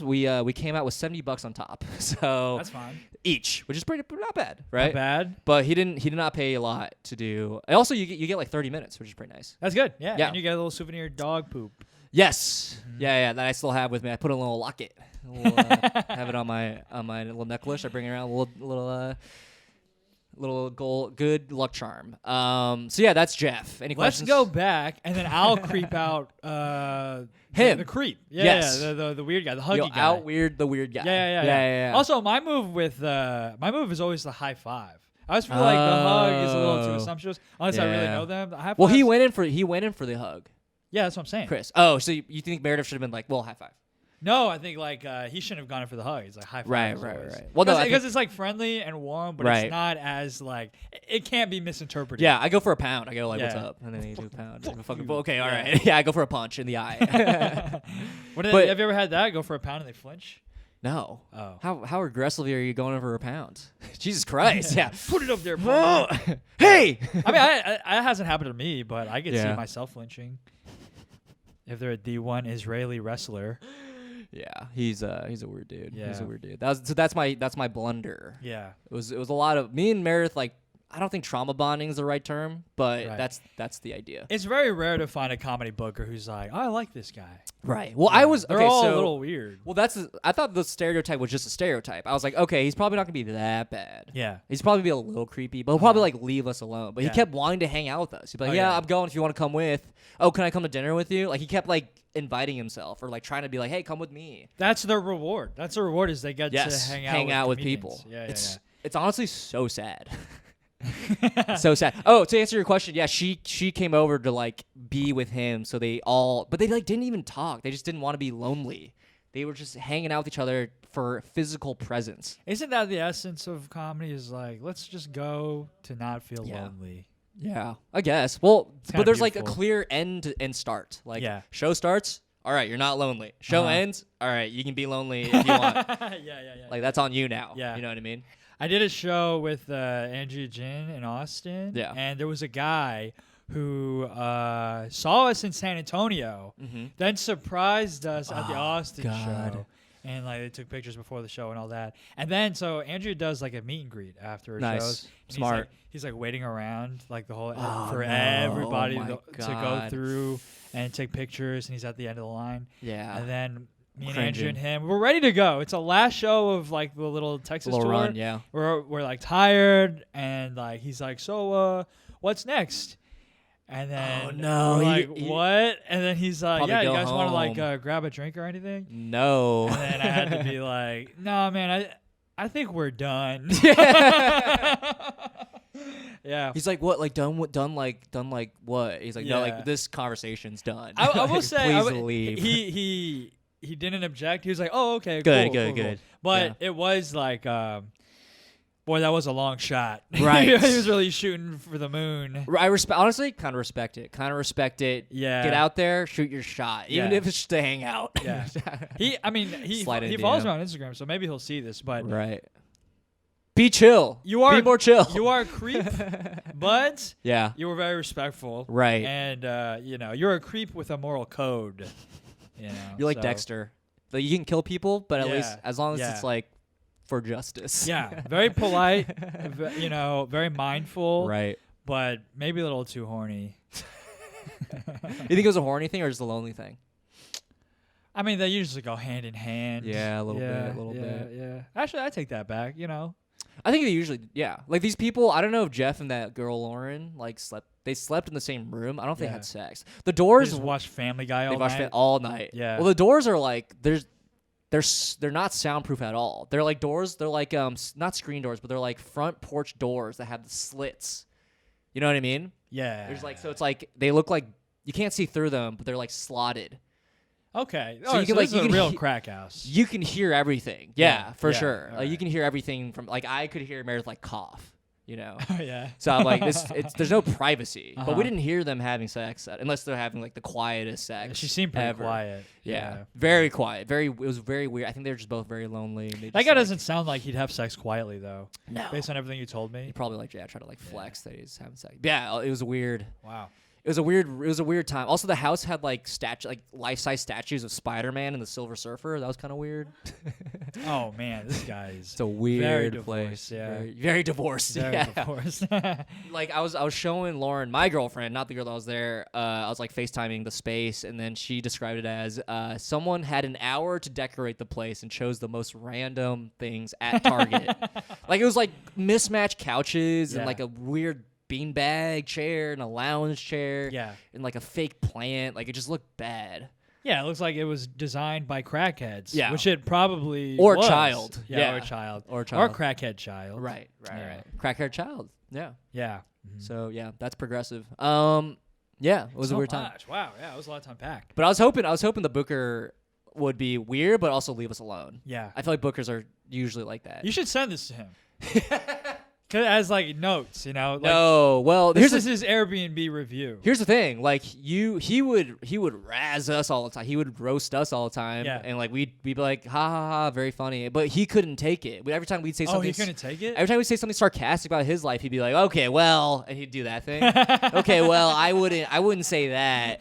we came out with $70 on top. So that's fine. Each, which is pretty not bad, right? Not bad. But he did not pay a lot to do. And also, you get like 30 minutes, which is pretty nice. That's good. Yeah. And you get a little souvenir dog poop. Yes. Mm-hmm. Yeah. That I still have with me. I put a little locket. Have it on my little necklace. I bring it around a little Good luck charm. So yeah, that's Jeff. Any Let's questions? go back, and then I'll creep out Him. the creep. Yeah, Yes. yeah, the weird guy, the huggy You'll guy. out weird the weird guy. Yeah. Also, my move is always the high five. I always feel like the hug is a little too assumptuous, unless I really Yeah. know them. The high Well, he fives- went in for the hug, Yeah, that's what I'm saying. Chris. Oh, so you think Meredith should have been like, well, high five. No, I think like he shouldn't have gone in for the hug. It's like high five. Right. Well, no, because it's like friendly and warm, but Right. it's not as like it can't be misinterpreted. Yeah, I go for a pound. I go like, what's Yeah. up? And then you do a pound. Like, fucking, you. okay, all Yeah. right. Yeah, I go for a punch in the eye. But But- have you ever had that? Go for a pound and they flinch. No. Oh. How aggressively are you going over a pound? Jesus Christ. Yeah. Put it up there. Whoa. Hey. I mean, it hasn't happened to me, but I can see Yeah. myself flinching. If they're a D1 Israeli wrestler. Yeah, he's a weird dude. He's Yeah. a weird dude. That's my blunder. Yeah. It was a lot of me and Meredith. Like, I don't think trauma bonding is the right term, but Right. that's the idea. It's very rare to find a comedy booker who's like, oh, I like this guy. Right. Well, I was They're okay. all So a little weird. well, I thought the stereotype was just a stereotype. I was like, okay, he's probably not gonna be that bad. Yeah. He's probably be a little creepy, but he'll probably like leave us alone. But Yeah. he kept wanting to hang out with us. He'd be like, Oh, yeah, yeah. I'm going if you want to come with. Oh, can I come to dinner with you? Like he kept like inviting himself or like trying to be like, hey, come with me. That's their reward. That's the reward is they get Yes, to hang out with people. comedians. Yeah, It's honestly so sad. So sad. Oh, to answer your question, yeah, she came over to like be with him, so but they like didn't even talk. They just didn't want to be lonely. They were just hanging out with each other for physical presence. Isn't that the essence of comedy? Is like, let's just go to not feel Yeah. lonely. Yeah, I guess. Well, kinda but there's like a beautiful. clear end and start. Like Yeah. show starts, all right, you're not lonely. Show Uh-huh. ends, all right, you can be lonely if you want. yeah. Like that's on you now. Yeah. You know what I mean? I did a show with Andrea Jin in Austin. Yeah. And there was a guy who saw us in San Antonio, then surprised us at the Austin God. show. And like they took pictures before the show and all that. And then so Andrea does like a meet and greet after her Nice. shows. And Smart. He's like waiting around like the whole Oh, for no. everybody Oh, my to go God. through and take pictures, and he's at the end of the line. Yeah. And then me and Cringing. Andrew and him, we're ready to go. It's a last show of like the little Texas Little tour. run, yeah. We're like tired, and like he's like, so what's next? And then Oh, no. we're He- like, he- what? And then he's like, Probably yeah, you go guys want to like home. grab a drink or anything? No. And then I had to be like, no, man, I think we're done. Yeah. He's like, what? Like done like what? He's like, no, Yeah. like this conversation's done. I will say, please leave. he didn't object. He was like, oh, okay, Good, cool, good. But it was like, boy, that was a long shot. Right. He was really shooting for the moon. I honestly kind of respect it. Yeah. Get out there, shoot your shot, even Yeah. if it's just to hang out. Yeah. He Slide in follows DM. me on Instagram, so maybe he'll see this. But Right. Be chill. You are Be more chill. you are a creep, but Yeah. you were very respectful. Right. And you're a creep with a moral code. You know, You're like so- Dexter. Like you can kill people, but at Yeah. least as long as Yeah. it's like for justice. Yeah, very polite. Very mindful. Right. But maybe a little too horny. You think it was a horny thing or just a lonely thing? I mean, they usually go hand in hand. Yeah, a little bit. Yeah. Actually, I take that back. I think they usually, yeah. Like these people, I don't know if Jeff and that girl Lauren like slept. They slept in the same room. I don't know if they Yeah. had sex. The They doors just watch Family Guy all they watched night. it all night. Yeah. Well, the doors are like they're not soundproof at all. They're like doors. They're like not screen doors, but they're like front porch doors that have the slits. You know what I mean? Yeah. There's like so it's like they look like you can't see through them, but they're like slotted. Okay. So you can, this like, is you a can real he- crack house. You can hear everything. Yeah, for yeah, sure. all Like you right. can hear everything from like I could hear Meredith like cough. You know. Yeah. So I'm like, there's no privacy, but Uh-huh. we didn't hear them having sex unless they're having like the quietest sex. She seemed pretty ever. quiet. Yeah. Very quiet. It was very weird. I think they're just both very lonely. And they That just, guy like, doesn't sound like he'd have sex quietly, though. No. Based on everything you told He me. probably like try to like flex that he's having sex. Yeah, it was weird. Wow. It was a weird time. Also, the house had like life-size statues of Spider-Man and the Silver Surfer. That was kind of weird. Oh man, this guy's It's a weird very place. divorced, yeah. Very divorced. very yeah. divorced. Like I was showing Lauren, my girlfriend, not the girl that was there. I was like FaceTiming the space, and then she described it as someone had an hour to decorate the place and chose the most random things at Target. Like it was like mismatched couches and Yeah. like a weird beanbag chair and a lounge chair. Yeah. And like a fake plant. Like it just looked bad. Yeah, it looks like it was designed by crackheads. Yeah. Which it probably Or was. child. Yeah, Yeah. or child. Or Or child. crackhead child. Right. Yeah. Crack-haired child. Yeah. Yeah. So yeah, that's progressive. Yeah, it was so a weird time. much. Wow. Yeah, it was a lot to unpack. But I was hoping the Booker would be weird, but also leave us alone. Yeah. I feel like Bookers are usually like that. You should send this to him. 'Cause as like notes, you know. Like, No, well, This is his Airbnb review. here's the thing. Like he would razz us all the time. He would roast us all the time. Yeah. And like we'd be like, ha ha ha, very funny. But he couldn't take it. Every time we'd say Oh, something, he couldn't take it? every time we say something sarcastic about his life, he'd be like, okay, well, and he'd do that thing. Okay, well, I wouldn't say that.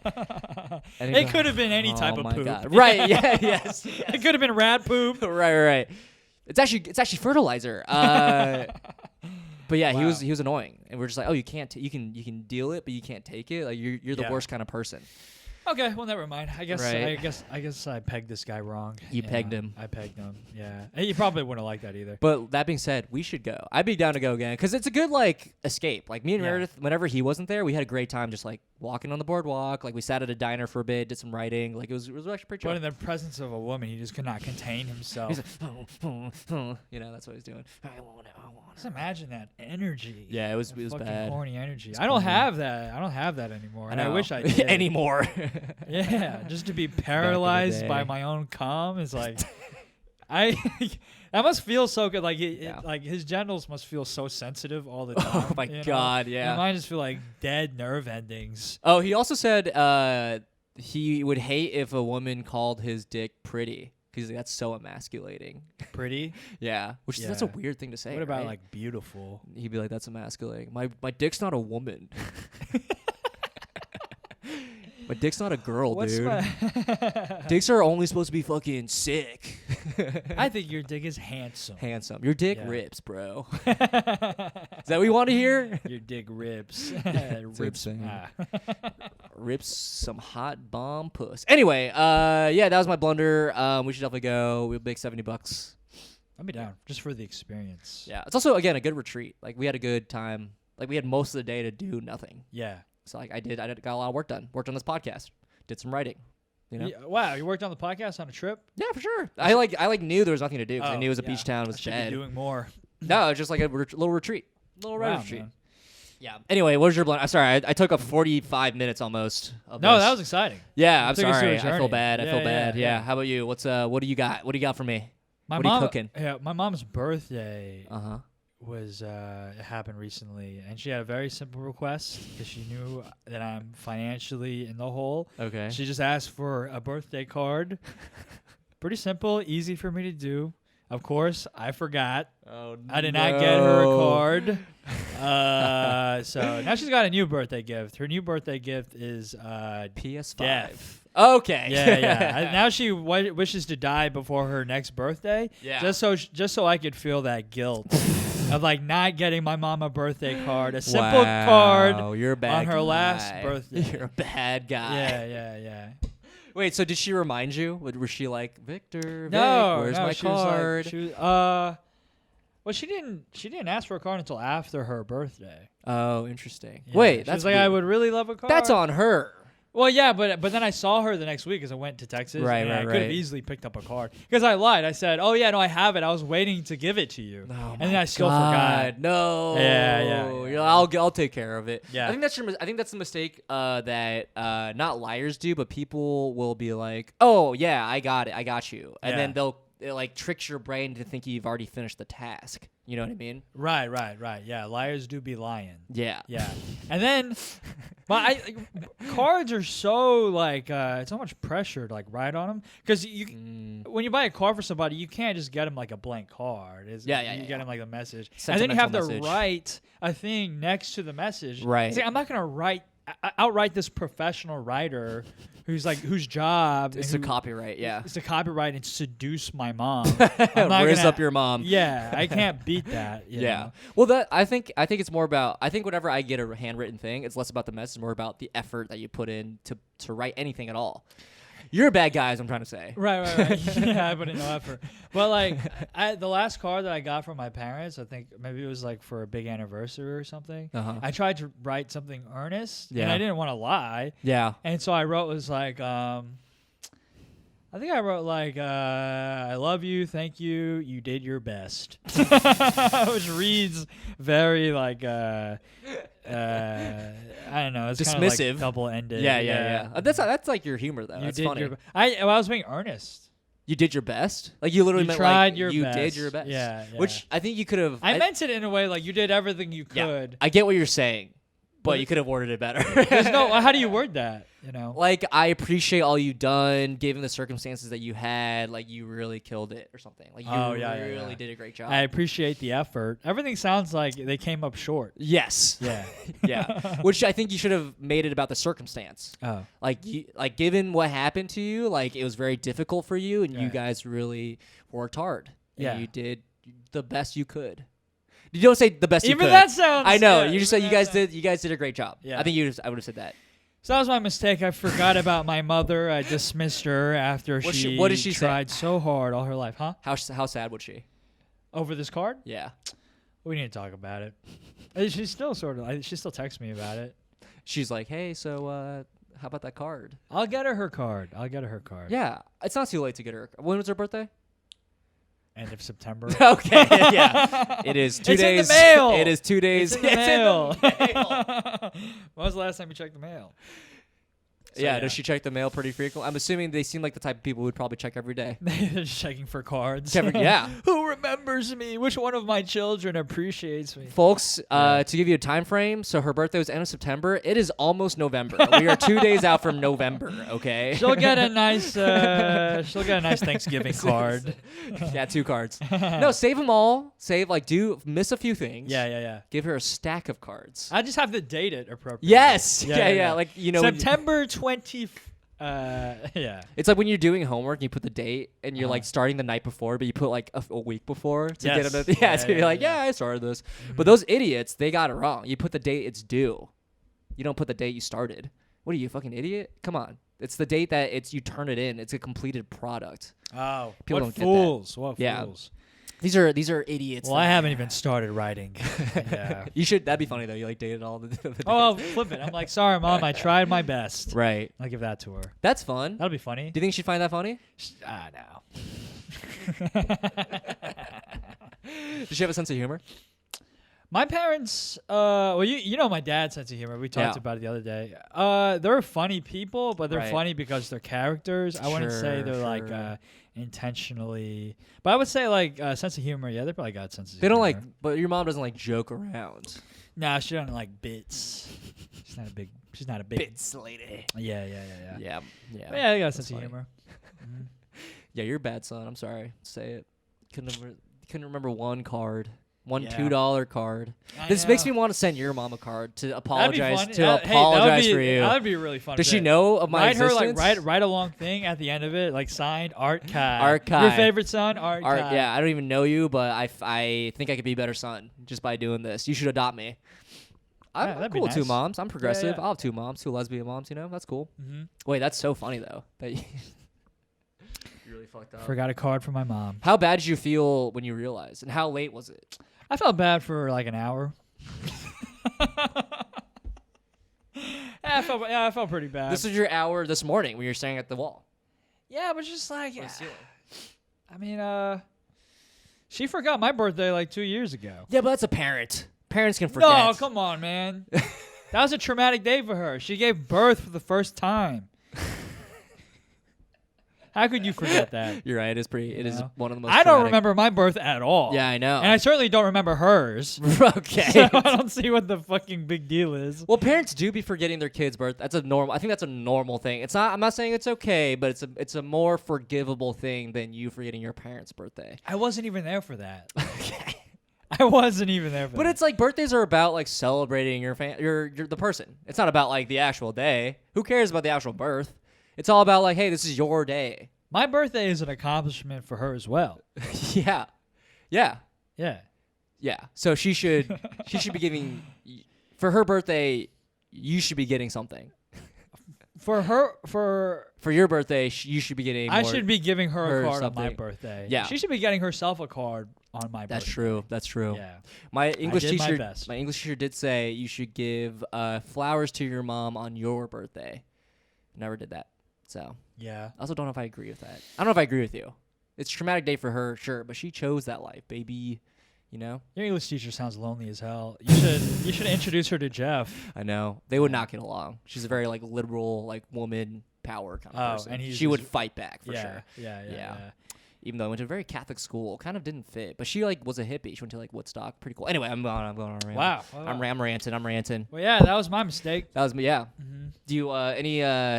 And he'd be It like, could have been any type oh of my poop. God. Right? Yeah. Yes. It could have been rat poop. right. It's actually fertilizer. But yeah, Wow. he was annoying, and we're just like, oh, you can't, you can deal it, but you can't take it. Like you're the Yeah. worst kind of person. Okay, well, never mind. I guess Right. I guess I pegged this guy wrong. You pegged him. I pegged him. Yeah, and you probably wouldn't like that either. But that being said, we should go. I'd be down to go again because it's a good like escape. Like me and Yeah. Meredith, whenever he wasn't there, we had a great time just like walking on the boardwalk. Like we sat at a diner for a bit, did some writing. Like it was actually pretty chill. But in the presence of a woman, he just could not contain himself. He's like, you know, that's what he's doing. I want it. Just imagine that energy. Yeah, it was That fucking bad. horny energy. It's I don't corny. have that. I don't have that anymore. And I know. wish I did. anymore. Yeah, just to be paralyzed by day. my own cum is like, that must feel so good. Like Yeah. like his genitals must feel so sensitive all the time. Oh my you know? God, And yeah. mine just feel like dead nerve endings. Oh, he also said he would hate if a woman called his dick pretty because that's so emasculating. Pretty. Yeah, which that's a Yeah. weird thing to say. What about right? like beautiful? He'd be like, "That's emasculating. My dick's not a woman. My dick's not a girl, dude. Dicks are only supposed to be fucking sick. I think your dick is handsome. Handsome. Your dick Yeah. rips, bro. Is that what you want to hear? Your dick rips. Rips. Ah. Rips some hot bomb puss. Anyway, yeah, that was my blunder. We should definitely go. We'll make $70. I'll be down just for the experience. Yeah, it's also again a good retreat. Like we had a good time. Like we had most of the day to do nothing. Yeah. So like I got a lot of work done. Worked on this podcast. Did some writing. You know? Yeah, wow, you worked on the podcast on a trip? Yeah, for sure. I knew there was nothing to do because I knew it was a beach town. It was I should dead. be doing more. No, it was just like a little retreat. Little Wow, retreat. man. Yeah. Anyway, what was your blunder? I'm sorry. I took up 45 minutes almost. Of No, this. that was exciting. Yeah, You I'm took us through sorry. a I feel journey. bad. I Yeah, feel yeah, bad. Yeah. yeah. How about you? What do you got? What do you got for me? My What are mom, you cooking? Yeah, my mom's birthday Uh-huh. was happened recently, and she had a very simple request because she knew that I'm financially in the hole. Okay. She just asked for a birthday card. Pretty simple, easy for me to do. Of course, I forgot. Oh, I did not get her a card. So now she's got a new birthday gift. Her new birthday gift is PS5. death. Okay. Yeah. Now she wishes to die before her next birthday. Yeah. Just so I could feel that guilt of like not getting my mom a birthday card, a simple card Wow, you're a bad on her guy. last birthday. You're a bad guy. Yeah. Wait, so did she remind you? Was she like, Victor, No, Vic, where's no, my she card? Was like, well, she didn't ask for a card until after her birthday. Oh, interesting. Yeah, Wait, she that's was like, I weird. would really love a card. That's on her. Well, yeah, but then I saw her the next week as I went to Texas. Right, and right, I could have right. easily picked up a card because I lied. I said, "Oh yeah, no, I have it. I was waiting to give it to you," Oh and then my I still God, forgot. No. Yeah. You know, I'll take care of it. Yeah. I think that's the mistake that not liars do, but people will be like, "Oh yeah, I got it. I got you," and then it like tricks your brain to think you've already finished the task. You know what I mean? Right. Yeah, liars do be lying. Yeah. Yeah, and then, but cards are so like so much pressure to like write on them because when you buy a card for somebody, you can't just get them like a blank card. You get them like a message, and then you have to Sentimental message. write a thing next to the message. Right. See, I'm not gonna write outright this professional writer whose job It's a copyright, yeah. is to copyright and seduce my mom. I'm not Raise gonna- up your mom. Yeah, I can't beat that. You Yeah. know? Well, that I think it's more about. I think whenever I get a handwritten thing, it's less about the message, more about the effort that you put in to write anything at all. You're a bad guy, is what I'm trying to say. Right. Yeah, I put in no effort. But like, the last card that I got from my parents, I think maybe it was like for a big anniversary or something. Uh-huh. I tried to write something earnest, and Yeah. I didn't want to lie, Yeah. and so I wrote was like, I think I wrote like, I love you, thank you, you did your best, which reads very like, I don't know, it's kind of Dismissive. like double-ended. Yeah. That's like your humor though. You That's did funny. I was being earnest. You did your best. Like you literally You meant tried like your you best. did your best. Yeah. Which I think you could have. I meant it in a way like you did everything you Yeah, could. I get what you're saying, but you could have worded it better. There's no. How do you word that? You know. Like I appreciate all you've done, given the circumstances that you had. Like you really killed it, or something. Like you really did a great job. I appreciate the effort. Everything sounds like they came up short. Yes. Yeah. Yeah. Which I think you should have made it about the circumstance. Oh. Like given what happened to you, like it was very difficult for you, and you Right. guys really worked hard. And Yeah. you did the best you could. You don't say the best you Even could. that sounds. I know. yeah, you just said even you that guys sounds- did. You guys did a great job. Yeah. I think I would have said that. So that was my mistake. I forgot about my mother. I dismissed her after What did she say? tried so hard all her life. Huh? How sad was she? Over this card? Yeah. We need to talk about it. She's still sort of. She still texts me about it. She's like, hey, so how about that card? I'll get her card. Yeah. It's not too late to get her. When was her birthday? End of September. Okay. Yeah. It is 2 It's in the days. mail. It is 2 days. It's in the mail. When was the last time you checked the mail? So, Yeah, does she check the mail pretty frequently? I'm assuming they seem like the type of people who would probably check every day. They're just checking for cards. Yeah. Who remembers me? Which one of my children appreciates me? Folks, to give you a time frame, so her birthday was end of September. It is almost November. We are 2 days out from November, okay? She'll get a nice Thanksgiving card. Yeah, 2 cards. No, save them all. Miss a few things. Yeah. Give her a stack of cards. I just have to date it appropriately. Yes. Yeah. Like, you know. September 20. Yeah. It's like when you're doing homework and you put the date and you're like starting the night before, but you put like a week before to get Yes. another. Yeah, So you're like, yeah. I started this. But those idiots, they got it wrong. You put the date it's due. You don't put the date you started. What are you, a fucking idiot? Come on. It's the date that you turn it in. It's a completed product. Oh, People what don't get that. fools! What Yeah. fools! These are idiots. Well, I haven't even started writing. Yeah. You should. That'd be funny though. You like dated all the Oh, I'll flip it. I'm like, sorry, Mom. I tried my best. Right. I'll give that to her. That's fun. That'll be funny. Do you think she'd find that funny? No. Does she have a sense of humor? My parents, well, you know my dad's sense of humor. We talked Yeah. about it the other day. They're funny people, but they're Right. funny because they're characters. I wouldn't say Sure, they're like sure. intentionally, but I would say like sense of humor. Yeah, they probably got sense of humor. They don't like, but your mom doesn't like joke around. Nah, she doesn't like bits. She's not a big. Bits lady. Yeah. Yeah. But yeah, they got a That's sense funny. of humor. Yeah, you're a bad son. I'm sorry. Say it. Couldn't remember one card. One Yeah. $2 card. I This makes me know. want to send your mom a card to That'd be apologize fun. to Hey, that would apologize be- for you. That'd be really fun. Does she bit. know of my Write her existence? like write a long thing at the end of it, like signed Art Kai. Art Kai. Your favorite son, Art Art, Kai. yeah, I don't even know you, but I think I could be a better son just by doing this. You should adopt me. Yeah, I'm that'd be cool with 2 nice. moms. I'm progressive. yeah. I'll have 2 moms, 2 lesbian moms. You know, that's cool. Mm-hmm. Wait, that's so funny though. That you really fucked up. Forgot a card for my mom. How bad did you feel when you realized, and how late was it? I felt bad for like an hour. I felt pretty bad. This was your hour this morning when you were staring at the wall. Yeah, but just like, Or the ceiling. I mean, she forgot my birthday like 2 years ago. Yeah, but that's a parent. Parents can forget. No, come on, man. That was a traumatic day for her. She gave birth for the first time. How could you forget that? You're right. It is pretty. It is know? one of the most. I don't traumatic- remember my birth at all. Yeah, I know. And I certainly don't remember hers. Okay. So I don't see what the fucking big deal is. Well, parents do be forgetting their kids' birth. That's a normal. I think that's a normal thing. It's not. I'm not saying it's okay, but it's a more forgivable thing than you forgetting your parents' birthday. I wasn't even there for that. Okay. I wasn't even there for But that. it's like birthdays are about like celebrating your the person. It's not about like the actual day. Who cares about the actual birth? It's all about like, hey, this is your day. My birthday is an accomplishment for her as well. Yeah. Yeah. Yeah. Yeah. So she should be giving for her birthday, you should be getting something. For your birthday, you should be getting I more, should be giving her a card on my something. birthday. Yeah. She should be getting herself a card on my That's birthday. true. That's true. Yeah. My English did my teacher best. my English teacher did say you should give flowers to your mom on your birthday. Never did that. So, Yeah. I also don't know if I agree with that. I don't know if I agree with you. It's a traumatic day for her, sure, but she chose that life, baby. You know? Your English teacher sounds lonely as hell. You should introduce her to Jeff. I know. They would not get along. She's a very like liberal, like woman power kind of person. and she would fight back for yeah, sure. Yeah. Even though I went to a very Catholic school, kind of didn't fit. But she like was a hippie. She went to like Woodstock. Pretty cool. Anyway, I'm going on a rant. Wow. I'm ranting. Well, yeah, that was my mistake. That was me. Yeah. Mm-hmm. Do you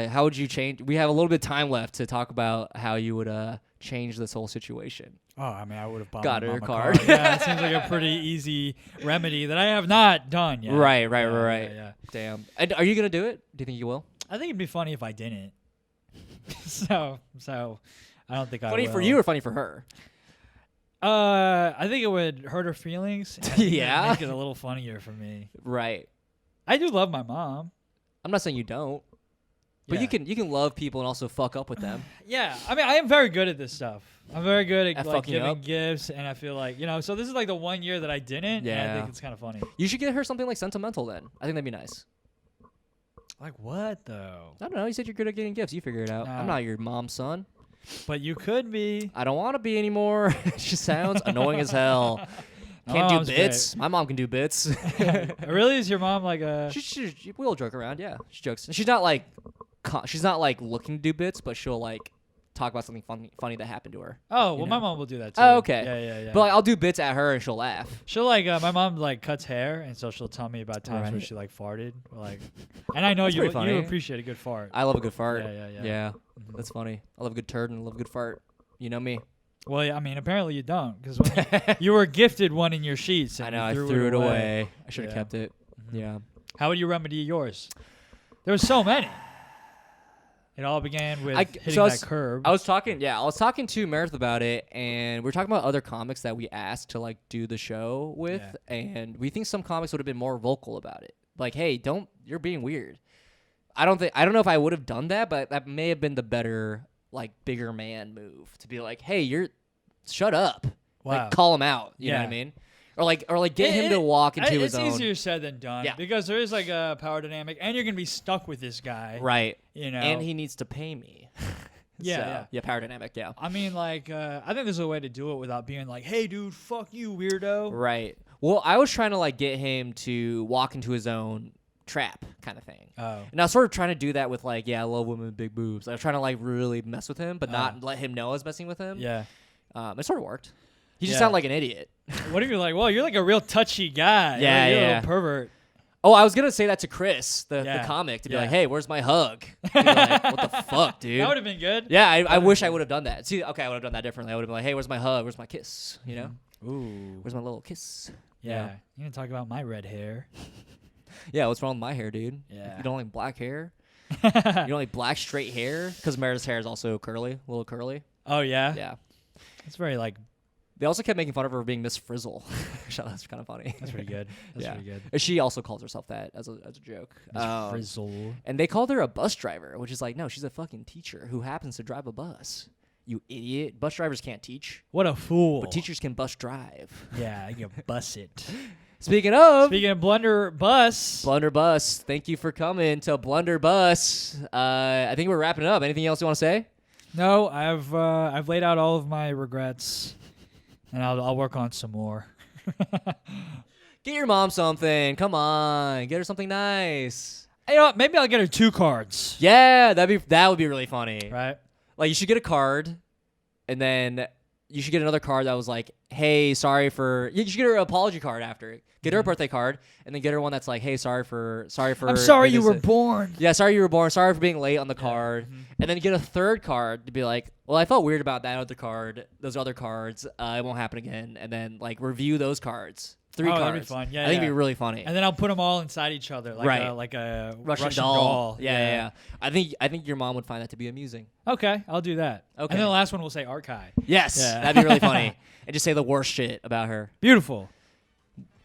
how would you change? We have a little bit of time left to talk about how you would change this whole situation. Oh, I mean, I would have bought Got my her a mom card. Yeah, it seems like a pretty easy remedy that I have not done yet. Right. Yeah. Damn. And are you gonna do it? Do you think you will? I think it'd be funny if I didn't. so I don't think I Funny will. for you or funny for her? I think it would hurt her feelings. and I think it'd Yeah? make it a little funnier for me. Right. I do love my mom. I'm not saying you don't, but Yeah. you can love people and also fuck up with them. Yeah, I mean, I am very good at this stuff. I'm very good at At like fucking giving up? gifts, and I feel like so this is like the 1 year that I didn't. And I Yeah. think it's kind of funny. You should get her something like sentimental then. I think that'd be nice. Like what though? I don't know. You said you're good at getting gifts. You figure it out. I'm Nah. not your mom's son. But you could be. I don't want to be anymore. She sounds annoying as hell. My Can't do mom's bits. My mom can do bits. Really, is your mom like a? We'll joke around. Yeah, she jokes. She's not like looking to do bits, but she'll like talk about something funny that happened to her. Oh, well, you my know. mom will do that too. Oh, okay. Yeah. But like, I'll do bits at her and she'll laugh. She'll like my mom like cuts hair, and so she'll tell me about times where Right. she like farted, or, like. And I know That's you pretty funny. appreciate a good fart. I love a good fart. Yeah. Yeah, that's funny. I love a good turd and I love a good fart. You know me. Well, yeah, I mean, apparently you don't, because you were gifted one in your sheets. And I know. I you threw it away. I should have Yeah. kept it. Yeah. How would you remedy yours? There was so many. It all began with hitting so I that was- curb. I was talking to Meredith about it, and we were talking about other comics that we asked to like do the show with, and we think some comics would have been more vocal about it. Like, hey, you're being weird. I don't know if I would have done that, but that may have been the better, like, bigger man move to be like, hey, shut up. Wow. Like, call him out. You know what I Yeah. mean? Or like get him to walk into his own. It's easier said than done. Yeah. Because there is like a power dynamic, and you're gonna be stuck with this guy. Right. You know. And he needs to pay me. Yeah. Yeah, power dynamic, yeah. I mean, like, I think there's a way to do it without being like, "Hey, dude, fuck you, weirdo." Right. Well, I was trying to like get him to walk into his own trap kind of thing. Oh. And I was sort of trying to do that with like, yeah, I love women with big boobs. I was trying to like really mess with him, but not let him know I was messing with him. Yeah. It sort of worked. He just Yeah. sounded like an idiot. What if you're like, well, you're like a real touchy guy. Yeah, You're a yeah. little pervert. Oh, I was gonna say that to Chris, the Yeah. comic, to be Yeah. like, hey, where's my hug? He'd be like, what the fuck, dude? That would have been good. Yeah, I wish I would have done that. See, okay, I would have done that differently. I would have been like, hey, where's my hug? Where's my kiss? You know? Ooh. Where's my little kiss? Yeah. You didn't talk about my red hair. Yeah, what's wrong with my hair, dude? Yeah. You don't like black hair? You don't like black straight hair? Because Meredith's hair is also curly, a little curly. Oh yeah. Yeah. It's very like. They also kept making fun of her being Miss Frizzle. That's kind of funny. That's pretty good. That's Yeah. pretty good. And she also calls herself that as a joke. Frizzle. And they called her a bus driver, which is like, no, she's a fucking teacher who happens to drive a bus. You idiot. Bus drivers can't teach, What a fool. but teachers can bus drive. Yeah, you can bus it. Speaking of Speaking of Blunder Bus. Blunder Bus, thank you for coming to Blunder Bus. I think we're wrapping it up. Anything else you want to say? No, I've laid out all of my regrets, and I'll work on some more. Get your mom something. Come on, get her something nice. You know what? Maybe I'll get her 2 cards. Yeah, that would be really funny. Right? Like you should get a card, and then you should get another card that was like, hey, sorry for. You should get her an apology card after. Get her a birthday card, and then get her one that's like, hey, sorry for. I'm sorry you were born. Yeah, sorry you were born. Sorry for being late on the card, and then get a third card to be like, well, I felt weird about that other card, those other cards. It won't happen again, and then like review those cards. 3 cards. That'd be fun. Yeah, I think it'd be really funny. And then I'll put them all inside each other, like a Russian doll. Yeah. I think your mom would find that to be amusing. Okay, I'll do that. Okay. And then the last one will say Archive. Yes, Yeah. that'd be really funny. And just say the worst shit about her. Beautiful.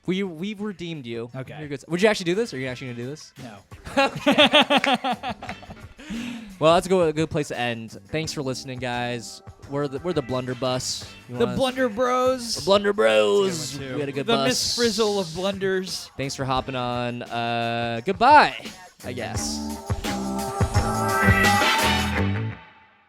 We've redeemed you. Okay. You're good. Would you actually do this? Are you actually gonna do this? No. Well, that's a good place to end. Thanks for listening, guys. We're the Blunder Bus. The Blunder Bros. Blunder Bros. That's a good one, too. We had a good the bus. Miss Frizzle of blunders. Thanks for hopping on. Goodbye, I guess.